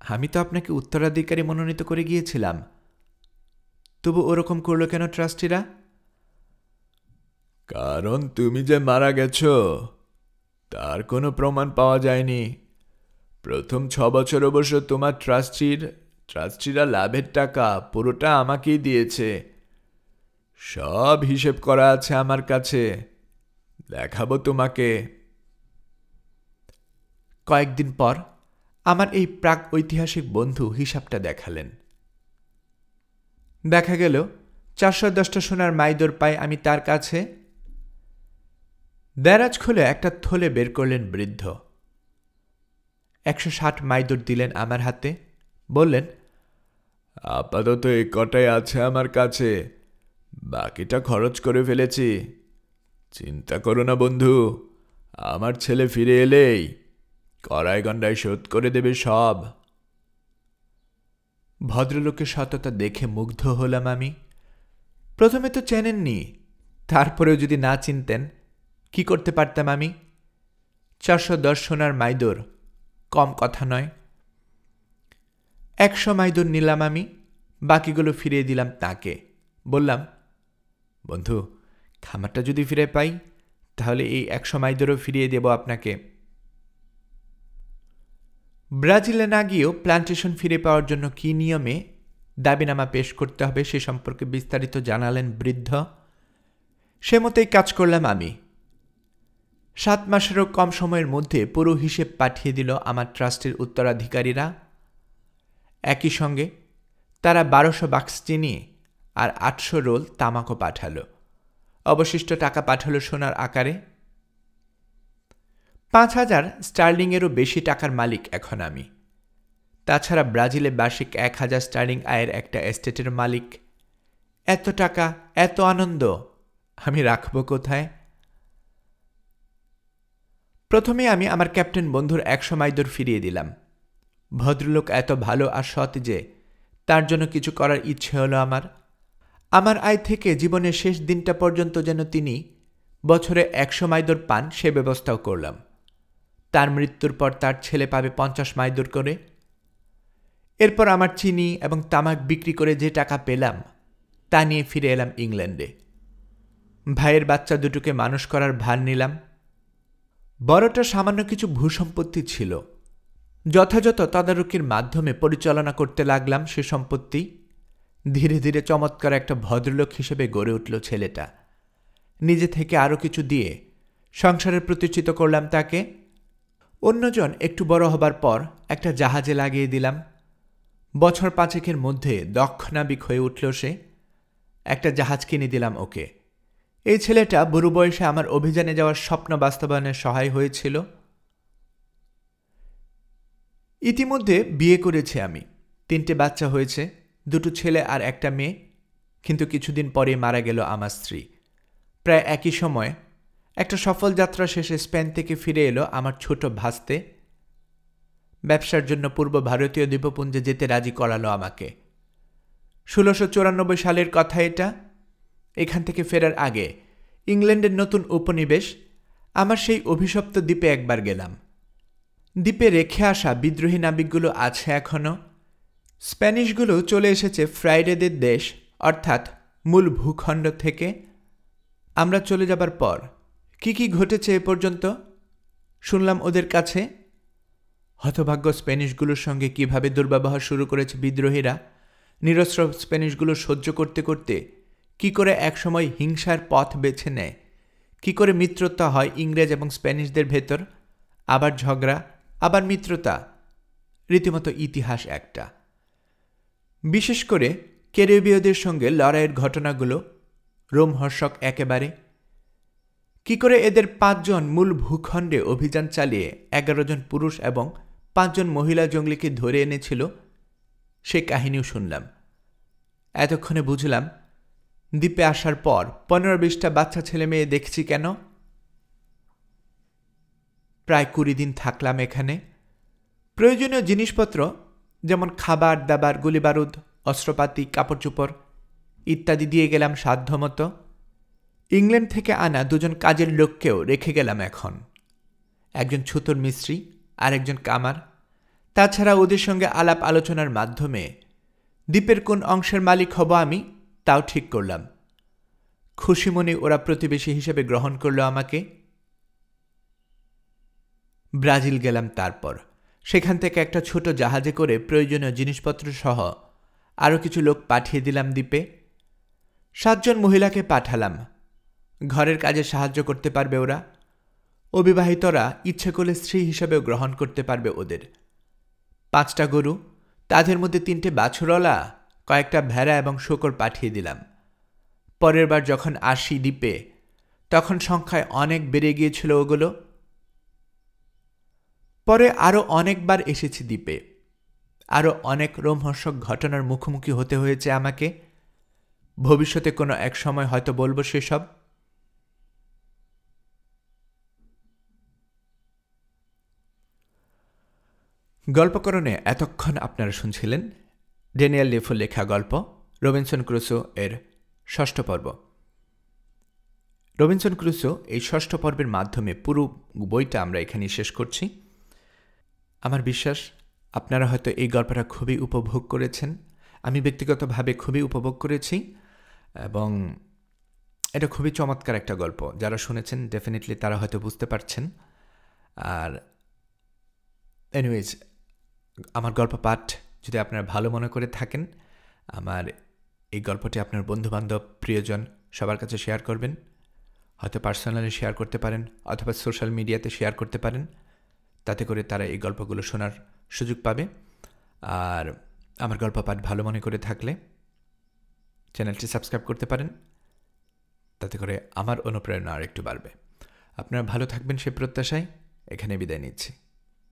আমি তো আপনাকে উত্তরাধিকারী মনোনীত করে গিয়েছিলাম, তবু ওরকম করলো কেন ট্রাস্টিরা? কারণ তুমি যে মারা গেছো তার কোনো প্রমাণ পাওয়া যায়নি। প্রথম 6 বছর অবশ্য তোমার ট্রাস্টিরা লাভের টাকা পুরোটা আমাকেই দিয়েছে। সব হিসেব করা আছে আমার কাছে, দেখাবো তোমাকে। কয়েকদিন পর আমার এই প্রাক ঐতিহাসিক বন্ধু হিসাবটা দেখালেন। দেখা গেল 410টা সোনার মাইদর পাই আমি তার কাছে। দেরাজ খুলে একটা থলে বের করলেন বৃদ্ধ। 160 মাইদর দিলেন আমার হাতে। বললেন, আপাতত এই কটাই আছে আমার কাছে, বাকিটা খরচ করে ফেলেছি। চিন্তা করো না বন্ধু, আমার ছেলে ফিরে এলেই কড়াই গন্ডায় শোধ করে দেবে সব। ভদ্রলোকের সততা দেখে মুগ্ধ হলাম আমি। প্রথমে তো চেনেননি, তারপরেও যদি না চিনতেন কি করতে পারতাম আমি? 410 সোনার মাইদর কম কথা নয়। 100 মাইদর নিলাম আমি, বাকিগুলো ফিরিয়ে দিলাম তাকে। বললাম, বন্ধু, খামারটা যদি ফিরে পাই তাহলে এই 100 মাইদরও ফিরিয়ে দেব আপনাকে। ব্রাজিলে না গিয়েও প্লান্টেশন ফিরে পাওয়ার জন্য কী নিয়মে দাবিনামা পেশ করতে হবে সে সম্পর্কে বিস্তারিত জানালেন বৃদ্ধ। সে মতোই কাজ করলাম আমি। 7 মাসেরও কম সময়ের মধ্যে পুরো হিসেব পাঠিয়ে দিল আমার ট্রাস্টের উত্তরাধিকারীরা। একই সঙ্গে তারা 1200 বাক্স চিনি আর 800 রোল তামাকও পাঠালো। অবশিষ্ট টাকা পাঠালো সোনার আকারে। 5000 স্টার্লিংয়েরও বেশি টাকার মালিক এখন আমি। তাছাড়া ব্রাজিলে বার্ষিক 1,000 স্টার্লিং আয়ের একটা এস্টেটের মালিক। এত টাকা, এত আনন্দ, আমি রাখব কোথায়? প্রথমে আমি আমার ক্যাপ্টেন বন্ধুর 100 মাইদুর ফিরিয়ে দিলাম। ভদ্রলোক এত ভালো আর সৎ যে তার জন্য কিছু করার ইচ্ছে হলো আমার আয় থেকে জীবনের শেষ দিনটা পর্যন্ত যেন তিনি বছরে 100 মাইদুর পান সে ব্যবস্থাও করলাম। তার মৃত্যুর পর তার ছেলে পাবে 50 মাইদুর করে। এরপর আমার চিনি এবং তামাক বিক্রি করে যে টাকা পেলাম তা নিয়ে ফিরে এলাম ইংল্যান্ডে। ভাইয়ের বাচ্চা দুটোকে মানুষ করার ভার নিলাম। বড়টা সামান্য কিছু ভূসম্পত্তি ছিল, যথাযথ তদারকির মাধ্যমে পরিচালনা করতে লাগলাম সে সম্পত্তি। ধীরে ধীরে চমৎকার একটা ভদ্রলোক হিসেবে গড়ে উঠল ছেলেটা। নিজে থেকে আরও কিছু দিয়ে সংসারের প্রতিষ্ঠিত করলাম তাকে। অন্যজন একটু বড় হবার পর একটা জাহাজে লাগিয়ে দিলাম। বছর 5 মধ্যে দক্ষ নাবিক হয়ে উঠল সে। একটা জাহাজ কিনে দিলাম ওকে। এই ছেলেটা বুড়ো বয়সে আমার অভিযানে যাওয়ার স্বপ্ন বাস্তবায়নে সহায় হয়েছিল। ইতিমধ্যে বিয়ে করেছি আমি। 3টে বাচ্চা হয়েছে, 2টো ছেলে আর একটা মেয়ে। কিন্তু কিছুদিন পরে মারা গেল আমার স্ত্রী। প্রায় একই সময় একটা সফল যাত্রা শেষে স্পেন থেকে ফিরে এলো আমার ছোট ভাস্তে। ব্যবসার জন্য পূর্ব ভারতীয় দ্বীপপুঞ্জে যেতে রাজি করালো আমাকে। 1694 সালের কথা এটা। এখান থেকে ফেরার আগে ইংল্যান্ডের নতুন উপনিবেশ আমার সেই অভিশপ্ত দ্বীপে একবার গেলাম। দ্বীপে রেখে আসা বিদ্রোহী নাবিকগুলো আছে এখনও। স্প্যানিশগুলো চলে এসেছে ফ্রাইডেদের দেশ অর্থাৎ মূল ভূখণ্ড থেকে। আমরা চলে যাবার পর কি কি ঘটেছে এ পর্যন্ত শুনলাম ওদের কাছে। হতভাগ্য স্প্যানিশগুলোর সঙ্গে কিভাবে দুর্ব্যবহার শুরু করেছে বিদ্রোহীরা, নিরস্ত্র স্প্যানিশগুলো সহ্য করতে করতে কি করে একসময় হিংসার পথ বেছে নেয়, কি করে মিত্রতা হয় ইংরেজ এবং স্প্যানিশদের ভেতর, আবার ঝগড়া, আবার মিত্রতা। রীতিমতো ইতিহাস একটা। বিশেষ করে ক্যারিবীয়দের সঙ্গে লড়াইয়ের ঘটনাগুলো রোমহর্ষক একেবারে। কি করে এদের 5 জন মূল ভূখণ্ডে অভিযান চালিয়ে 11 জন পুরুষ এবং 5 জন মহিলা জঙ্গলিকে ধরে এনেছিল সে কাহিনীও শুনলাম। এতক্ষণে বুঝলাম দ্বীপে আসার পর 15-20টা বাচ্চা ছেলে মেয়ে দেখছি কেন। প্রায় 20 দিন থাকলাম এখানে। প্রয়োজনীয় জিনিসপত্র যেমন খাবার দাবার, গুলিবারুদ, অস্ত্রপাতি, কাপড় চোপড় ইত্যাদি দিয়ে গেলাম সাধ্যমতো। ইংল্যান্ড থেকে আনা 2 জন কাজের লোককেও রেখে গেলাম এখন। একজন ছুতোর মিস্ত্রি আর একজন কামার। তাছাড়া ওদের সঙ্গে আলাপ আলোচনার মাধ্যমে দ্বীপের কোন অংশের মালিক হব আমি তাও ঠিক করলাম। খুশি মনে ওরা প্রতিবেশী হিসেবে গ্রহণ করল আমাকে। ব্রাজিল গেলাম তারপর। সেখান থেকে একটা ছোট জাহাজে করে প্রয়োজনীয় জিনিসপত্র সহ আরও কিছু লোক পাঠিয়ে দিলাম দ্বীপে। 7 জন মহিলাকে পাঠালাম। ঘরের কাজে সাহায্য করতে পারবে ওরা। অবিবাহিতরা ইচ্ছে করলে স্ত্রী হিসেবেও গ্রহণ করতে পারবে ওদের। 5টা গরু, তাদের মধ্যে 3টে বাছুরওয়ালা, কয়েকটা ভেড়া এবং শূকর পাঠিয়ে দিলাম। পরের বার যখন আসি দ্বীপে তখন সংখ্যায় অনেক বেড়ে গিয়েছিল ওগুলো। পরে আরও অনেকবার এসেছি দ্বীপে। আরও অনেক রোমহর্ষক ঘটনার মুখোমুখি হতে হয়েছে আমাকে। ভবিষ্যতে কোনো এক সময় হয়তো বলবো সেসব। গল্পকরণে এতক্ষণ আপনারা শুনছিলেন ড্যানিয়েল ডেফো লেখা গল্প রবিনসন ক্রুসো এর 6ষ্ঠ পর্ব। রবিনসন ক্রুসো এই 6ষ্ঠ পর্বের মাধ্যমে পুরো বইটা আমরা এখানেই শেষ করছি। আমার বিশ্বাস আপনারা হয়তো এই গল্পটা খুবই উপভোগ করেছেন। আমি ব্যক্তিগতভাবে খুবই উপভোগ করেছি এবং এটা খুবই চমৎকার একটা গল্প। যারা শুনেছেন ডেফিনেটলি তারা হয়তো বুঝতে পারছেন। আর এনিওয়েজ, আমার গল্প পাঠ যদি আপনারা ভালো মনে করে থাকেন, আমার এই গল্পটি আপনার বন্ধুবান্ধব, প্রিয়জন সবার কাছে শেয়ার করবেন। হয়তো পার্সোনালি শেয়ার করতে পারেন অথবা সোশ্যাল মিডিয়াতে শেয়ার করতে পারেন। তাতে করে তারা এই গল্পগুলো শোনার সুযোগ পাবে। আর আমার গল্প পাঠ ভালো মনে করে থাকলে চ্যানেলটি সাবস্ক্রাইব করতে পারেন। তাতে করে আমার অনুপ্রেরণা আর একটু বাড়বে। আপনারা ভালো থাকবেন সে প্রত্যাশায় এখানে বিদায় নিচ্ছি।